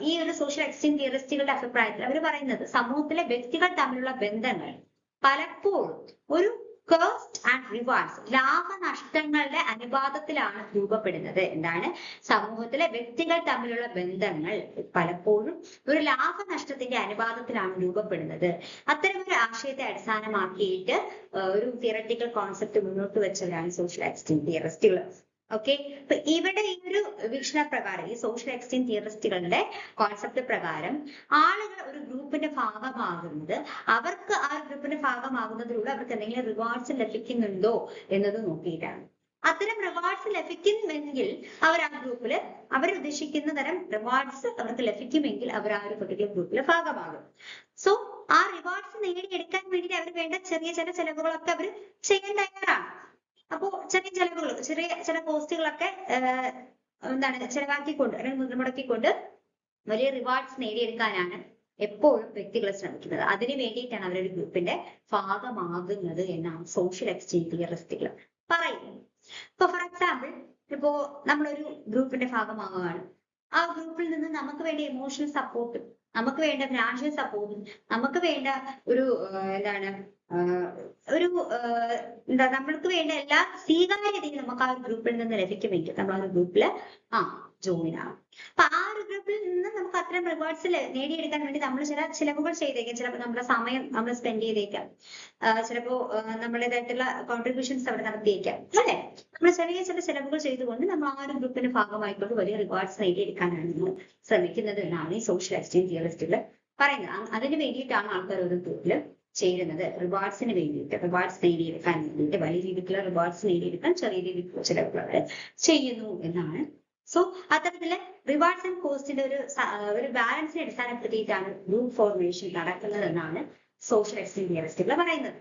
ഈ ഒരു സോഷ്യൽ എക്സ്ചേഞ്ച് തിയറിസ്റ്റുകളുടെ അഭിപ്രായത്തിൽ അവർ പറയുന്നത് സമൂഹത്തിലെ വ്യക്തികൾ തമ്മിലുള്ള ബന്ധങ്ങൾ പലപ്പോഴും ഒരു കോസ്റ്റ് ആൻഡ് റിവാർഡ്സ്, ലാഭനഷ്ടങ്ങളുടെ അനുപാതത്തിലാണ് രൂപപ്പെടുന്നത്. എന്താണ്, സമൂഹത്തിലെ വ്യക്തികൾ തമ്മിലുള്ള ബന്ധങ്ങൾ പലപ്പോഴും ഒരു ലാഭനഷ്ടത്തിന്റെ അനുപാതത്തിലാണ് രൂപപ്പെടുന്നത്. അത്തരം ഒരു ആശയത്തെ അടിസ്ഥാനമാക്കിയിട്ട് ഒരു തിയററ്റിക്കൽ കോൺസെപ്റ്റ് മുന്നോട്ട് വെച്ചവരാണ് സോഷ്യൽ എക്സ്ചേഞ്ച് തിയറിസ്റ്റുകൾ. ഓക്കെ, അപ്പൊ ഇവിടെ ഈ ഒരു വീക്ഷണപ്രകാരം, ഈ സോഷ്യൽ എക്സ്ചേഞ്ച് തിയറിസ്റ്റുകളുടെ കോൺസെപ്റ്റ് പ്രകാരം ആളുകൾ ഒരു ഗ്രൂപ്പിന്റെ ഭാഗമാകുന്നത് അവർക്ക് ആ ഗ്രൂപ്പിന്റെ ഭാഗമാകുന്നതിലൂടെ അവർക്ക് എന്തെങ്കിലും റിവാർഡ്സ് ലഭിക്കുന്നുണ്ടോ എന്നത് നോക്കിയിട്ടാണ്. അത്തരം റിവാർഡ്സ് ലഭിക്കുമെങ്കിൽ അവർ ആ ഗ്രൂപ്പില് അവരുദ്ദേശിക്കുന്ന തരം റിവാർഡ്സ് അവർക്ക് ലഭിക്കുമെങ്കിൽ അവർ ആ ഒരു പർട്ടിക്കുലർ ഗ്രൂപ്പിലെ ഭാഗമാകും. സോ ആ റിവാർഡ്സ് നേടിയെടുക്കാൻ വേണ്ടി അവർ വേണ്ട ചെറിയ ചില ചെലവുകളൊക്കെ അവർ ചെയ്യാൻ തയ്യാറാണ്. അപ്പോ ചെറിയ ചെലവുകൾ, ചെറിയ ചില കോസ്റ്റുകളൊക്കെ ചെലവാക്കിക്കൊണ്ട് അല്ലെങ്കിൽ മുടക്കിക്കൊണ്ട് വലിയ റിവാർഡ്സ് നേടിയെടുക്കാനാണ് എപ്പോഴും വ്യക്തികൾ ശ്രമിക്കുന്നത്. അതിനു വേണ്ടിയിട്ടാണ് അവരൊരു ഗ്രൂപ്പിന്റെ ഭാഗമാകുന്നത് എന്നാണ് സോഷ്യൽ എക്സ്ചേഞ്ച് തിയറിസ്റ്റുകൾ പറയുന്നത്. ഇപ്പൊ ഫോർ എക്സാമ്പിൾ, ഇപ്പോ നമ്മളൊരു ഗ്രൂപ്പിന്റെ ഭാഗമാകുകയാണ്. ആ ഗ്രൂപ്പിൽ നിന്ന് നമുക്ക് വേണ്ട ഇമോഷണൽ സപ്പോർട്ടും നമുക്ക് വേണ്ട ഫിനാൻഷ്യൽ സപ്പോർട്ടും നമുക്ക് വേണ്ട ഒരു നമ്മൾക്ക് വേണ്ട എല്ലാ സ്വീകാര്യതയും നമുക്ക് ആ ഒരു ഗ്രൂപ്പിൽ നിന്ന് ലഭിക്കുമെങ്കിൽ നമ്മൾ ആ ഒരു ഗ്രൂപ്പില് ജോയിൻ ആവും. അപ്പൊ ആ ഒരു ഗ്രൂപ്പിൽ നിന്ന് നമുക്ക് അത്തരം റിവാർഡ്സ് നേടിയെടുക്കാൻ വേണ്ടി നമ്മൾ ചില ചിലവുകൾ ചെയ്തേക്കാം. ചിലപ്പോൾ നമ്മുടെ സമയം നമ്മൾ സ്പെൻഡ് ചെയ്തേക്കാം, ചിലപ്പോ നമ്മുടേതായിട്ടുള്ള കോൺട്രിബ്യൂഷൻസ് അവിടെ നടത്തിയേക്കാം, അല്ലെ? നമ്മൾ ചെറിയ ചില ചിലവുകൾ ചെയ്തുകൊണ്ട് നമ്മൾ ആ ഒരു ഗ്രൂപ്പിന്റെ ഭാഗമായിക്കൊണ്ട് വലിയ റിവാർഡ്സ് നേടിയെടുക്കാനാണ് നമ്മൾ ശ്രമിക്കുന്നത് എന്നാണ് ഈ സോഷ്യൽ എക്സ്ചേഞ്ച് തിയറിസ്റ്റുകൾ പറയുന്നത്. അതിന് വേണ്ടിയിട്ടാണ് ആൾക്കാർ ഒരു ഗ്രൂപ്പിൽ ചേരുന്നത്. റിവാർഡ്സിന് വേണ്ടിയിട്ട്, റിവാർഡ്സ് നേടിയെടുക്കാൻ വേണ്ടിയിട്ട്, വലിയ രീതിക്കുള്ള റിവാർഡ്സ് നേടിയെടുക്കാൻ ചെറിയ രീതിക്കുള്ള ചിലവുകൾ ചെയ്യുന്നു എന്നാണ് സോ അത്തരത്തില് റിവാർഡ്സ് ആൻഡ് കോസ്റ്റിന്റെ ഒരു ബാലൻസിനെ അടിസ്ഥാനപ്പെടുത്തിയിട്ടാണ് ഗ്രൂപ്പ് ഫോർമേഷൻ നടക്കുന്നത് എന്നാണ് സോഷ്യൽ എക്സ്ട്രീം തിയറിസ്റ്റുകൾ പറയുന്നത്.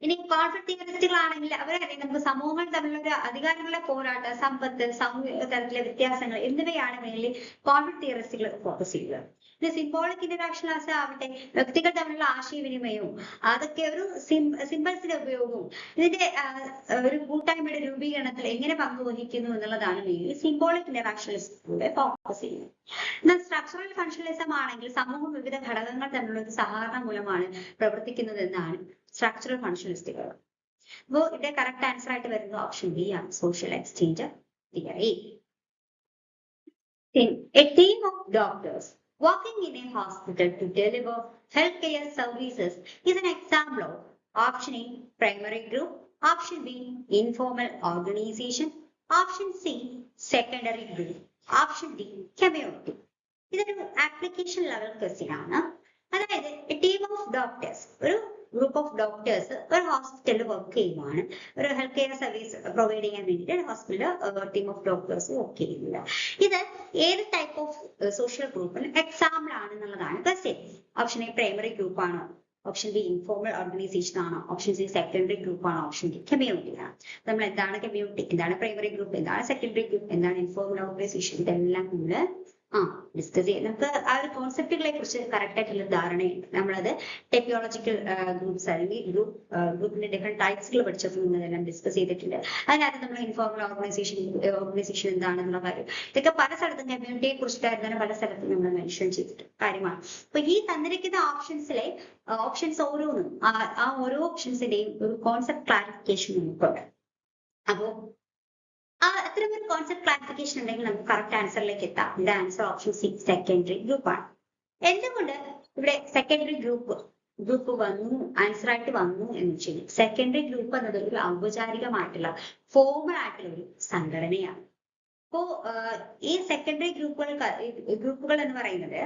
ഇനി കോൺഫ്ലിക്ട് തിയറിസ്റ്റുകളാണെങ്കിൽ അവരറിയാം നമുക്ക് സമൂഹങ്ങൾ തമ്മിലുള്ള ഒരു അധികാരങ്ങളുടെ പോരാട്ടം, സമ്പത്ത്, സാമൂഹിക തരത്തിലെ വ്യത്യാസങ്ങൾ എന്നിവയാണ് മെയിൻലി കോൺഫ്ലിക്ട് തിയറിസ്റ്റുകൾ ഫോക്കസ് ചെയ്യുന്നത്. പിന്നെ സിംബോളിക് ഇന്ററാക്ഷൻസ് ആവട്ടെ, വ്യക്തികൾ തമ്മിലുള്ള ആശയവിനിമയവും അതൊക്കെ ഒരു സിംബൽസിന്റെ ഉപയോഗവും ഇതിന്റെ ഒരു കൂട്ടായ്മയുടെ രൂപീകരണത്തിൽ എങ്ങനെ പങ്കുവഹിക്കുന്നു എന്നുള്ളതാണ് മെയിൻലി സിംബോളിക് ഇന്ററാക്ഷനിലൂടെ ഫോക്കസ് ചെയ്യുന്നത്. എന്നാൽ സ്ട്രക്ചറൽ ഫങ്ഷണലിസം ആണെങ്കിൽ സമൂഹം വിവിധ ഘടകങ്ങൾ തമ്മിലുള്ള ഒരു സഹകരണം മൂലമാണ് പ്രവർത്തിക്കുന്നത് എന്നാണ് സ്ട്രക്ചറൽ ഫങ്ഷണലിസ്റ്റുകൾ. അപ്പോൾ ഇവിടെ കറക്റ്റ് ആൻസർ ആയിട്ട് വരുന്നത് ഓപ്ഷൻ ബി ആണ്, social exchange theory. A team of doctors working in a hospital to deliver healthcare services is an example of option A, primary group, option B, informal organization, option C, secondary group, option D, community. ഇതൊരു ആപ്ലിക്കേഷൻ ലെവൽ ക്വസ്റ്റ്യൻ ആണ്. അതായത് എ ടീം ഓഫ് ഡോക്ടേഴ്സ്, ഒരു ഗ്രൂപ്പ് ഓഫ് ഡോക്ടേഴ്സ് ഒരു ഹോസ്പിറ്റലിൽ വർക്ക് ചെയ്യുവാണ്, ഒരു ഹെൽത്ത് കെയർ സർവീസ് പ്രൊവൈഡ് ചെയ്യാൻ വേണ്ടിയിട്ട് ഹോസ്പിറ്റലിൽ ടീം ഓഫ് ഡോക്ടേഴ്സ് വർക്ക് ചെയ്യുന്നത്. ഇത് ഏത് ടൈപ്പ് ഓഫ് സോഷ്യൽ ഗ്രൂപ്പിന് എക്സാമ്പിൾ ആണെന്നുള്ളതാണ് question. Option A primary group ആണോ, ഓപ്ഷൻ ബി ഇൻഫോർമൽ ഓർഗനൈസേഷൻ ആണോ, ഓപ്ഷൻ സി സെക്കൻഡറി ഗ്രൂപ്പ് ആണോ, ഓപ്ഷൻ ഡി കമ്മ്യൂണിറ്റി ആണ്. നമ്മൾ എന്താണ് കമ്മ്യൂണിറ്റി, എന്താണ് പ്രൈമറി ഗ്രൂപ്പ്, എന്താണ് സെക്കൻഡറി ഗ്രൂപ്പ്, എന്താണ് ഇൻഫോർമൽ ഓർഗനൈസേഷൻ, ഇതെല്ലാം നമ്മൾ ഡിസ്കസ് ചെയ്യാം. നമുക്ക് ആ ഒരു കോൺസെപ്റ്റുകളെ കുറിച്ച് കറക്റ്റ് ആയിട്ടുള്ള ധാരണയുണ്ട്. നമ്മളത് ടെക്നോളജിക്കൽ ഗ്രൂപ്പ്സ് അല്ലെങ്കിൽ ഗ്രൂപ്പിന്റെ ഡിഫറെന്റ് ടൈപ്സുകൾ പഠിച്ചപ്പോൾ ഇതെല്ലാം ഡിസ്കസ് ചെയ്തിട്ടുണ്ട്. അതിനകത്ത് നമ്മൾ ഇൻഫോർമൽ ഓർഗനൈസേഷൻ എന്താണെന്നുള്ള കാര്യം ഇതൊക്കെ പല സ്ഥലത്തും കമ്മ്യൂണിറ്റിയെ കുറിച്ചിട്ടായിരുന്നു പല സ്ഥലത്തും നമ്മൾ മെൻഷൻ ചെയ്തിട്ട് കാര്യമാണ്. അപ്പൊ ഈ തന്നിരിക്കുന്ന ഓപ്ഷൻസിലെ ഓപ്ഷൻസ് ഓരോന്നും ആ ഓരോ ഓപ്ഷൻസിന്റെയും ഒരു കോൺസെപ്റ്റ് ക്ലാരിഫിക്കേഷൻ നമുക്കുണ്ട്. അപ്പോ അത്തരം ഒരു കോൺസെപ്റ്റ് ക്ലാരിഫിക്കേഷൻ ഉണ്ടെങ്കിൽ നമുക്ക് കറക്റ്റ് ആൻസറിലേക്ക് എത്താം. ഇവിടെ answer option C secondary group ആണ്. എന്തുകൊണ്ട് ഇവിടെ സെക്കൻഡറി ഗ്രൂപ്പ് വന്നു ആൻസർ ആയിട്ട് വന്നു എന്ന് വെച്ചാൽ സെക്കൻഡറി ഗ്രൂപ്പ് എന്നത് ഒരു ഔപചാരികമായിട്ടുള്ള ഫോമൽ ആയിട്ടുള്ള ഒരു സംഘടനയാണ്. അപ്പോ ഈ സെക്കൻഡറി ഗ്രൂപ്പുകൾ എന്ന് പറയുന്നത്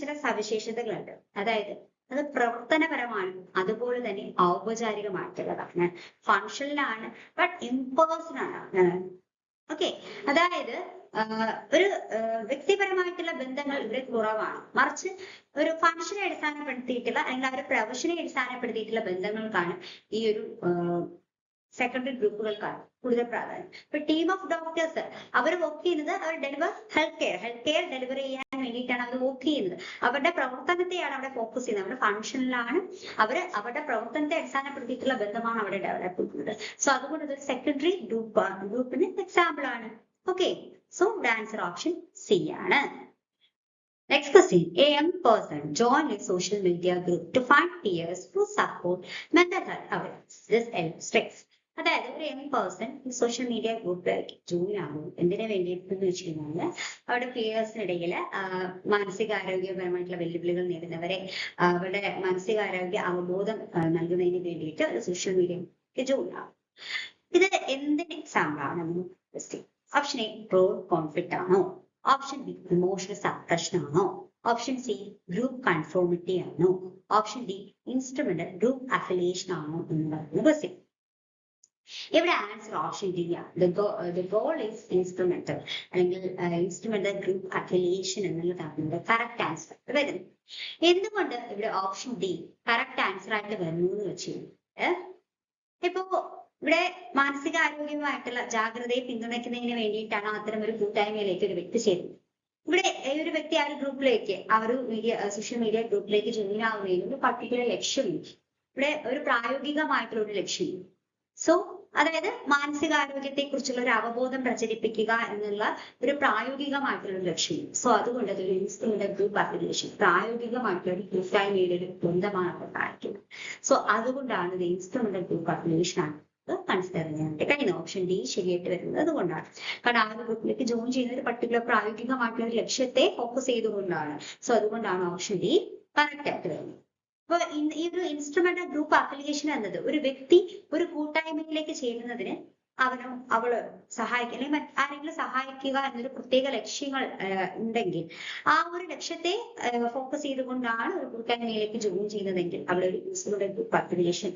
ചില സവിശേഷതകളുണ്ട്. അതായത് അത് പ്രവർത്തനപരമാണ്, അതുപോലെ തന്നെ ഔപചാരികമായിട്ടുള്ളതാണ്, ഫങ്ഷനിലാണ്, ബട്ട് ഇംപേഴ്സണൽ ആണ്. ഓക്കെ, അതായത് ഒരു വ്യക്തിപരമായിട്ടുള്ള ബന്ധങ്ങൾ ഇവിടെ കുറവാണ്, മറിച്ച് ഒരു ഫങ്ഷനെ അടിസ്ഥാനപ്പെടുത്തിയിട്ടുള്ള അല്ലെങ്കിൽ ആ ഒരു പ്രൊഫഷനെ അടിസ്ഥാനപ്പെടുത്തിയിട്ടുള്ള ബന്ധങ്ങൾക്കാണ് ഈ ഒരു സെക്കൻഡറി ഗ്രൂപ്പുകൾക്കാണ് കൂടുതൽ പ്രാധാന്യം. ഇപ്പൊ ടീം ഓഫ് ഡോക്ടേഴ്സ് അവർ വർക്ക് ചെയ്യുന്നത് അവർ ഹെൽത്ത് കെയർ ഡെലിവറി ചെയ്യാൻ വേണ്ടിയിട്ടാണ് അവർ വർക്ക് ചെയ്യുന്നത്. അവരുടെ പ്രവർത്തനത്തെയാണ് അവിടെ ഫോക്കസ് ചെയ്യുന്നത്, അവരുടെ ഫങ്ഷനിലാണ് അവരുടെ പ്രവർത്തനത്തെ അടിസ്ഥാനപ്പെടുത്തിയിട്ടുള്ള ബന്ധമാണ് അവിടെ ഡെവലപ്പ് ചെയ്യുന്നത്. സോ അതുകൊണ്ട് ഇതൊരു സെക്കൻഡറി ഗ്രൂപ്പിന് എക്സാമ്പിൾ ആണ്. Okay, so answer option C ആണ്. Next question. A young person joined a social media group to find peers who support mental health awareness. This illustrates. അതായത് ഒരു യങ് പേഴ്സൺ സോഷ്യൽ മീഡിയ ഗ്രൂപ്പിലേക്ക് ജോയിൻ ആകും എന്തിനു വേണ്ടിയിട്ടെന്ന് വെച്ച് കഴിഞ്ഞാൽ അവരുടെ പിയേഴ്സിനിടയിൽ മാനസികാരോഗ്യപരമായിട്ടുള്ള വെല്ലുവിളികൾ നേരിടുന്നവരെ അവരുടെ മാനസികാരോഗ്യ അവബോധം നൽകുന്നതിന് വേണ്ടിയിട്ട് സോഷ്യൽ മീഡിയക്ക് ജോയിൻ ആകും. ഇത് എന്തിന് എക്സാമ്പിൾ ആണ്? ഓപ്ഷൻ എ റോൾ കോൺഫ്ലിക്റ്റ് ആണോ, ഓപ്ഷൻ ബി ഇമോഷണൽ സപ്രഷൻ ആണോ, ഓപ്ഷൻ സി ഗ്രൂപ്പ് കൺഫോമിറ്റി ആണോ, option D instrumental group affiliation ആണോ എന്ന് പറയുന്ന ക്വസ്റ്റ്യൻ. ഇവിടെ ആൻസർ ഓപ്ഷൻ ഡി ആണ്. ദ ഗോൾ ഈസ് ഇൻസ്ട്രുമെന്റൽ അല്ലെങ്കിൽ ഇൻസ്ട്രുമെന്റൽ ഗ്രൂപ്പ് അഫിലിയേഷൻ എന്നുള്ളതാണ് ഇവിടെ കറക്റ്റ് ആൻസർ വരുന്നത്. എന്തുകൊണ്ട് ഇവിടെ ഓപ്ഷൻ ഡി കറക്റ്റ് ആൻസർ ആയിട്ട് വരുന്നു എന്ന് വെച്ച് കഴിഞ്ഞാൽ ഇപ്പോ ഇവിടെ മാനസികാരോഗ്യമായിട്ടുള്ള ജാഗ്രതയെ പിന്തുണയ്ക്കുന്നതിന് വേണ്ടിയിട്ടാണ് അത്തരം ഒരു കൂട്ടായ്മയിലേക്ക് ഒരു വ്യക്തി ചേരുന്നത്. ഇവിടെ ഒരു വ്യക്തി ആ ഒരു ഗ്രൂപ്പിലേക്ക് ആ ഒരു സോഷ്യൽ മീഡിയ ഗ്രൂപ്പിലേക്ക് ജോയിൻ ആവുന്നതിന് ഒരു പർട്ടിക്കുലർ ലക്ഷ്യമില്ല. ഇവിടെ ഒരു പ്രായോഗികമായിട്ടുള്ള ഒരു ലക്ഷ്യമില്ല. സോ അതായത് മാനസികാരോഗ്യത്തെ കുറിച്ചുള്ള ഒരു അവബോധം പ്രചരിപ്പിക്കുക എന്നുള്ള ഒരു പ്രായോഗികമായിട്ടുള്ള ഒരു ലക്ഷ്യം. സോ അതുകൊണ്ട് അതൊരു ഇൻസ്ട്രുമെന്റൽ ഗ്രൂപ്പ് അഫിലിയേഷൻ പ്രായോഗികമായിട്ടുള്ള ഒരു കൂട്ടായ്മയുടെ ഒരു ബന്ധമാണ് അപ്പോൾ കാണിക്കുന്നത്. സോ അതുകൊണ്ടാണ് ഇത് ഇൻസ്ട്രുമെന്റൽ ഗ്രൂപ്പ് അഫിലിയേഷൻ ആണ് കൺസിഡർ ചെയ്യാനായിട്ട് കഴിയുന്നത്. ഓപ്ഷൻ ഡി ശരിയായിട്ട് വരുന്നത് അതുകൊണ്ടാണ്. കാരണം ആ ഒരു ഗ്രൂപ്പിലേക്ക് ജോയിൻ ചെയ്യുന്ന ഒരു പർട്ടിക്കുലർ പ്രായോഗികമായിട്ടുള്ള ഒരു ലക്ഷ്യത്തെ ഫോക്കസ് ചെയ്തുകൊണ്ടാണ്. സോ അതുകൊണ്ടാണ് ഓപ്ഷൻ ഡി കറക്റ്റ് ആയിട്ട് വരുന്നത്. അപ്പൊ ഈ ഒരു ഇൻസ്ട്രുമെന്റൽ ഗ്രൂപ്പ് അഫിലിയേഷൻ എന്നത് ഒരു വ്യക്തി ഒരു കൂട്ടായ്മയിലേക്ക് ചേരുന്നതിന് അവനോ അവളോ സഹായിക്കുക അല്ലെങ്കിൽ ആരെങ്കിലും സഹായിക്കുക എന്നൊരു പ്രത്യേക ലക്ഷ്യങ്ങൾ ഉണ്ടെങ്കിൽ ആ ഒരു ലക്ഷ്യത്തെ ഫോക്കസ് ചെയ്തുകൊണ്ടാണ് ഒരു കൂട്ടായ്മയിലേക്ക് ജോയിൻ ചെയ്യുന്നതെങ്കിൽ അവിടെ ഒരു ഇൻസ്ട്രുമെന്റൽ ഗ്രൂപ്പ് അഫിലിയേഷൻ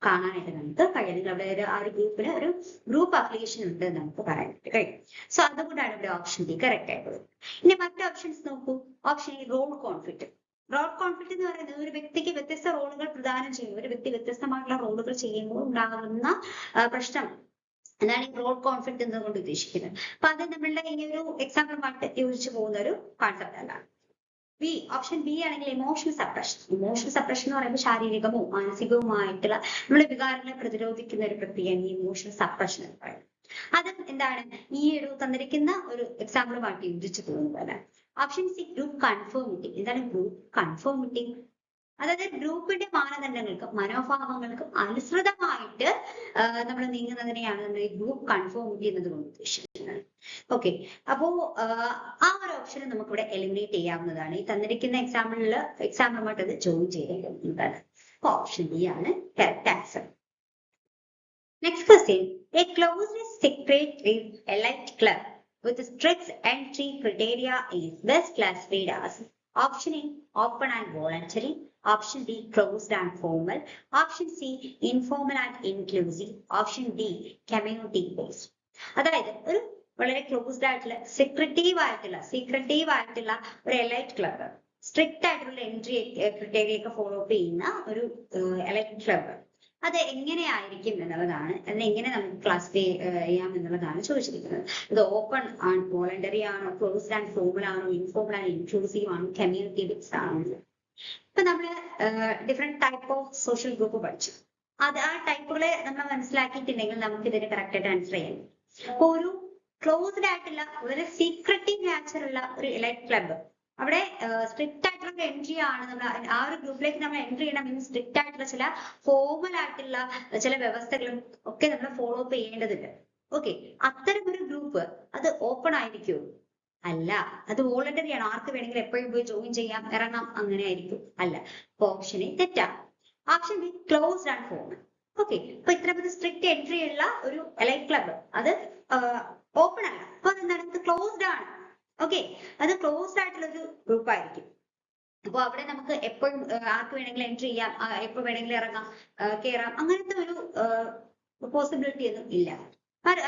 കാണാനായിട്ട് നമുക്ക് കഴിയുന്നത്. അവിടെ ആ ഒരു ഗ്രൂപ്പിന് ഒരു ഗ്രൂപ്പ് അഫിലിയേഷൻ ഉണ്ട് എന്ന് നമുക്ക് പറയാനായിട്ട് കഴിയും. സോ അതുകൊണ്ടാണ് ഇവിടെ ഓപ്ഷൻ ഡി കറക്റ്റ് ആയിട്ടുള്ളത്. ഇനി മറ്റു ഓപ്ഷൻസ് നോക്കൂ. Option A role conflict. Role conflict എന്ന് പറയുന്നത് ഒരു വ്യക്തിക്ക് വ്യത്യസ്ത റോളുകൾ പ്രദാനം ചെയ്യും. ഒരു വ്യക്തി വ്യത്യസ്തമായിട്ടുള്ള റോളുകൾ ചെയ്യുമ്പോൾ ഉണ്ടാകുന്ന പ്രശ്നം അതാണ് ഈ റോൾ കോൺഫ്ലിക്റ്റ് എന്നതുകൊണ്ട് ഉദ്ദേശിക്കുന്നത്. അപ്പൊ അത് നമ്മളുടെ ഈ ഒരു എക്സാമ്പിളുമായിട്ട് യോജിച്ചു പോകുന്ന ഒരു കോൺസെപ്റ്റ് അല്ല. ബി, ഓപ്ഷൻ ബി ആണെങ്കിൽ ഇമോഷണൽ സപ്രഷൻ. ഇമോഷണൽ സപ്രഷൻ എന്ന് പറയുമ്പോൾ ശാരീരികമോ മാനസികവുമായിട്ടുള്ള നമ്മുടെ വികാരങ്ങളെ പ്രതിരോധിക്കുന്ന ഒരു പ്രക്രിയയാണ് ഈ ഇമോഷണൽ സപ്രഷൻ എന്ന് പറയുന്നത്. അതും എന്താണ് ഈ ഒരു തന്നിരിക്കുന്ന ഒരു എക്സാമ്പിളുമായിട്ട് യോജിച്ചു പോകുന്നതല്ല. Option C group conformity. എന്താണ് ഗ്രൂപ്പ് കൺഫോമിറ്റി? അതായത് ഗ്രൂപ്പിന്റെ മാനദണ്ഡങ്ങൾക്കും മനോഭാവങ്ങൾക്കും അനുസൃതമായിട്ട് നമ്മൾ നീങ്ങുന്നതിനെയാണ് നമ്മൾ ഈ ഗ്രൂപ്പ് കൺഫോമിറ്റി എന്നതുകൊണ്ട് ഉദ്ദേശിക്കുന്നത്. ഓക്കെ, അപ്പോ ആ ഒരു ഓപ്ഷൻ നമുക്ക് ഇവിടെ എലിമിനേറ്റ് ചെയ്യാവുന്നതാണ്. ഈ തന്നിരിക്കുന്ന എക്സാമ്പിളുമായിട്ട് അത് ജോയിൻ ചെയ്യേണ്ടതാണ്. ഓപ്ഷൻ ബി ആണ് correct answer. Next question. A closed secretary elite club with strict entry criteria is best classified as option A open and voluntary, option B closed and formal, option C informal and inclusive, option D community based. അതായത് ഒരു വളരെ ക്ലോസ്ഡ് ആയിട്ടുള്ള സീക്രട്ടീവ് ആയിട്ടുള്ള ഒരു എലൈറ്റ് ക്ലബ്, സ്ട്രിക്റ്റ് ആയിട്ടുള്ള എൻട്രി ക്രിറ്റേറിയ ഒക്കെ ഫോളോ അപ്പ് ചെയ്യുന്ന ഒരു എലൈറ്റ് ക്ലബ്, അത് എങ്ങനെയായിരിക്കും എന്നുള്ളതാണ്, അതിനെങ്ങനെ നമുക്ക് ക്ലാസിഫൈ ചെയ്യാം എന്നുള്ളതാണ് ചോദിച്ചിരിക്കുന്നത്. ഇത് ഓപ്പൺ ആൻഡ് വോളണ്ടറി ആണോ, ക്ലോസ്ഡ് ആൻഡ് ഫോമൽ ആണോ, ഇൻഫോമൽ ആൻഡ് ഇൻക്ലൂസീവ് ആണോ, കമ്മ്യൂണിറ്റി ബേസ്ഡ് ആണോ? ഇപ്പൊ നമ്മള് different type of social group പഠിച്ചു. അത് ആ ടൈപ്പുകളെ നമ്മൾ മനസ്സിലാക്കിയിട്ടുണ്ടെങ്കിൽ നമുക്ക് ഇതിന് കറക്റ്റ് ആയിട്ട് ആൻസർ ചെയ്യാം. അപ്പൊ ഒരു ക്ലോസ്ഡ് ആയിട്ടുള്ള വളരെ സീക്രട്ടീവ് നാച്ചറുള്ള ഒരു എലൈറ്റ് ക്ലബ്, അവിടെ സ്ട്രിക്റ്റ് ആയിട്ടുള്ള എൻട്രി ആണ്. നമ്മൾ ആ ഒരു ഗ്രൂപ്പിലേക്ക് നമ്മൾ എൻട്രി ചെയ്യണം മീൻസ് സ്ട്രിക്റ്റ് ആയിട്ടുള്ള ചില ഫോമൽ ആയിട്ടുള്ള ചില വ്യവസ്ഥകളും ഒക്കെ നമ്മൾ ഫോളോ അപ്പ് ചെയ്യേണ്ടതുണ്ട്. ഓക്കെ, അത്തരം ഒരു ഗ്രൂപ്പ് അത് ഓപ്പൺ ആയിരിക്കുമോ? അല്ല, അത് വോളണ്ടറി ആണ്. ആർക്ക് വേണമെങ്കിലും എപ്പോഴും പോയി ജോയിൻ ചെയ്യാം, ഇറങ്ങാം, അങ്ങനെ ആയിരിക്കും? അല്ല. അപ്പൊ ഓപ്ഷൻ എ തെറ്റാണ്. Option B closed and formal. Okay, അപ്പൊ ഇത്ര സ്ട്രിക്റ്റ് എൻട്രി ഉള്ള ഒരു എലൈറ്റ് ക്ലബ് അത് ഓപ്പൺ അല്ല. അപ്പൊ അതെന്താണ്? ക്ലോസ്ഡ് ആണ്. ഓക്കെ, അത് ക്ലോസ്ഡ് ആയിട്ടുള്ള ഒരു ഗ്രൂപ്പ് ആയിരിക്കും. അപ്പൊ അവിടെ നമുക്ക് എപ്പോഴും ആർക്ക് വേണമെങ്കിലും എൻട്രി ചെയ്യാം, എപ്പോ വേണമെങ്കിലും ഇറങ്ങാം, കയറാം, അങ്ങനത്തെ ഒരു പോസിബിലിറ്റി ഒന്നും ഇല്ല.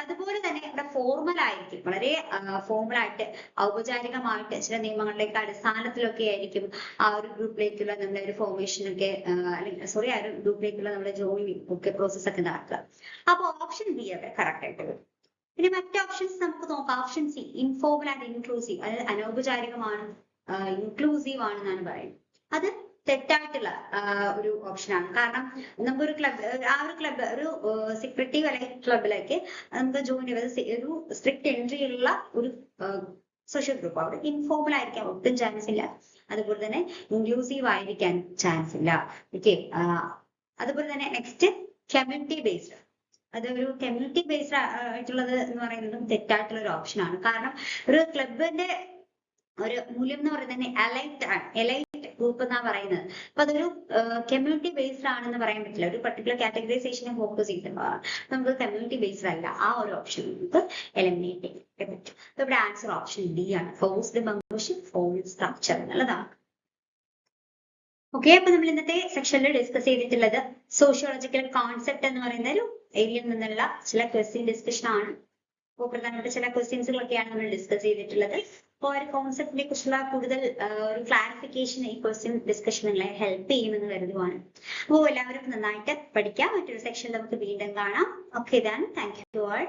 അതുപോലെ തന്നെ ഇവിടെ ഫോർമൽ ആയിരിക്കും, വളരെ ഫോർമൽ ആയിട്ട് ഔപചാരികമായിട്ട് ചില നിയമങ്ങളിലേക്ക് അടിസ്ഥാനത്തിലൊക്കെ ആയിരിക്കും ആ ഒരു ഗ്രൂപ്പിലേക്കുള്ള നമ്മുടെ ഒരു ഫോർമേഷൻ ഒക്കെ അല്ലെങ്കിൽ ആ ഒരു ഗ്രൂപ്പിലേക്കുള്ള നമ്മുടെ ജോയിനിങ് ഒക്കെ പ്രോസസ് ഒക്കെ നടക്കുക. അപ്പൊ ഓപ്ഷൻ ബി ഒക്കെ കറക്റ്റ് ആയിട്ട് വരും. പിന്നെ മറ്റു ഓപ്ഷൻസ് നമുക്ക് നോക്കാം. Option C informal and inclusive, അതായത് അനൗപചാരികമാണ്, ഇൻക്ലൂസീവ് ആണെന്നാണ് പറയുന്നത്. അത് തെറ്റായിട്ടുള്ള ഒരു ഓപ്ഷനാണ്. കാരണം നമുക്കൊരു ക്ലബ്, ആ ഒരു ക്ലബ് ഒരു സെക്രട്ടീവ് അല്ലെങ്കിൽ ക്ലബിലേക്ക് നമുക്ക് ജോയിൻ ചെയ്ത് ഒരു സ്ട്രിക്റ്റ് എൻട്രി ഉള്ള ഒരു സോഷ്യൽ ഗ്രൂപ്പ്, അവിടെ ഇൻഫോർമൽ ആയിരിക്കാൻ ഒട്ടും ചാൻസ് ഇല്ല. അതുപോലെ തന്നെ ഇൻക്ലൂസീവ് ആയിരിക്കാൻ ചാൻസ് ഇല്ല. ഓക്കെ, അതുപോലെ തന്നെ നെക്സ്റ്റ് കമ്മ്യൂണിറ്റി ബേസ്ഡ്, അതൊരു കമ്മ്യൂണിറ്റി ബേസ്ഡ് ആയിട്ടുള്ളത് എന്ന് പറയുന്നതും തെറ്റായിട്ടുള്ള ഒരു ഓപ്ഷനാണ്. കാരണം ഒരു ക്ലബിന്റെ ഒരു മൂല്യം എന്ന് പറയുന്നത് തന്നെ എലൈറ്റ് ഗ്രൂപ്പ് എന്നാ പറയുന്നത്. അപ്പൊ അതൊരു കമ്മ്യൂണിറ്റി ബേസ്ഡ് ആണെന്ന് പറയാൻ പറ്റില്ല. ഒരു പർട്ടിക്കുലർ കാറ്റഗറൈസേഷനെ ഫോക്കസ് ചെയ്തിട്ടുള്ളതാണ്. നമുക്ക് കമ്മ്യൂണിറ്റി ബേസ്ഡ് അല്ല, ആ ഒരു ഓപ്ഷൻ നമുക്ക് എലിമിനേറ്റ് ചെയ്യാൻ പറ്റും. അപ്പൊ ഇവിടെ ആൻസർ ഓപ്ഷൻ ഡി ആണ്, ഫോഴ്സ്ഡ് മെമ്പർഷിപ്പ് ഫോർമൽ സ്ട്രക്ചർ എന്നുള്ളതാണ്. ഓക്കെ, അപ്പൊ നമ്മൾ ഇന്നത്തെ സെക്ഷനിൽ ഡിസ്കസ് ചെയ്തിട്ടുള്ളത് സോഷ്യോളജിക്കൽ കോൺസെപ്റ്റ് എന്ന് പറയുന്ന ഒരു ഏരിയയിൽ നിന്നുള്ള ചില ക്വസ്റ്റ്യൻ ഡിസ്കഷൻ ആണ്. അപ്പോൾ പ്രധാനപ്പെട്ട ചില ക്വസ്റ്റ്യൻസുകളൊക്കെയാണ് നമ്മൾ ഡിസ്കസ് ചെയ്തിട്ടുള്ളത്. അപ്പോൾ ഒരു കോൺസെപ്റ്റിനെ കുറിച്ചുള്ള കൂടുതൽ ഒരു ക്ലാരിഫിക്കേഷൻ ഈ ക്വസ്റ്റ്യൻ ഡിസ്കഷൻ നിങ്ങളെ ഹെൽപ്പ് ചെയ്യുമെന്ന് കരുതുവാണ്. അപ്പോൾ എല്ലാവരും നന്നായിട്ട് പഠിക്കാം. മറ്റൊരു സെക്ഷനിൽ നമുക്ക് വീണ്ടും കാണാം. Okay, thank you all.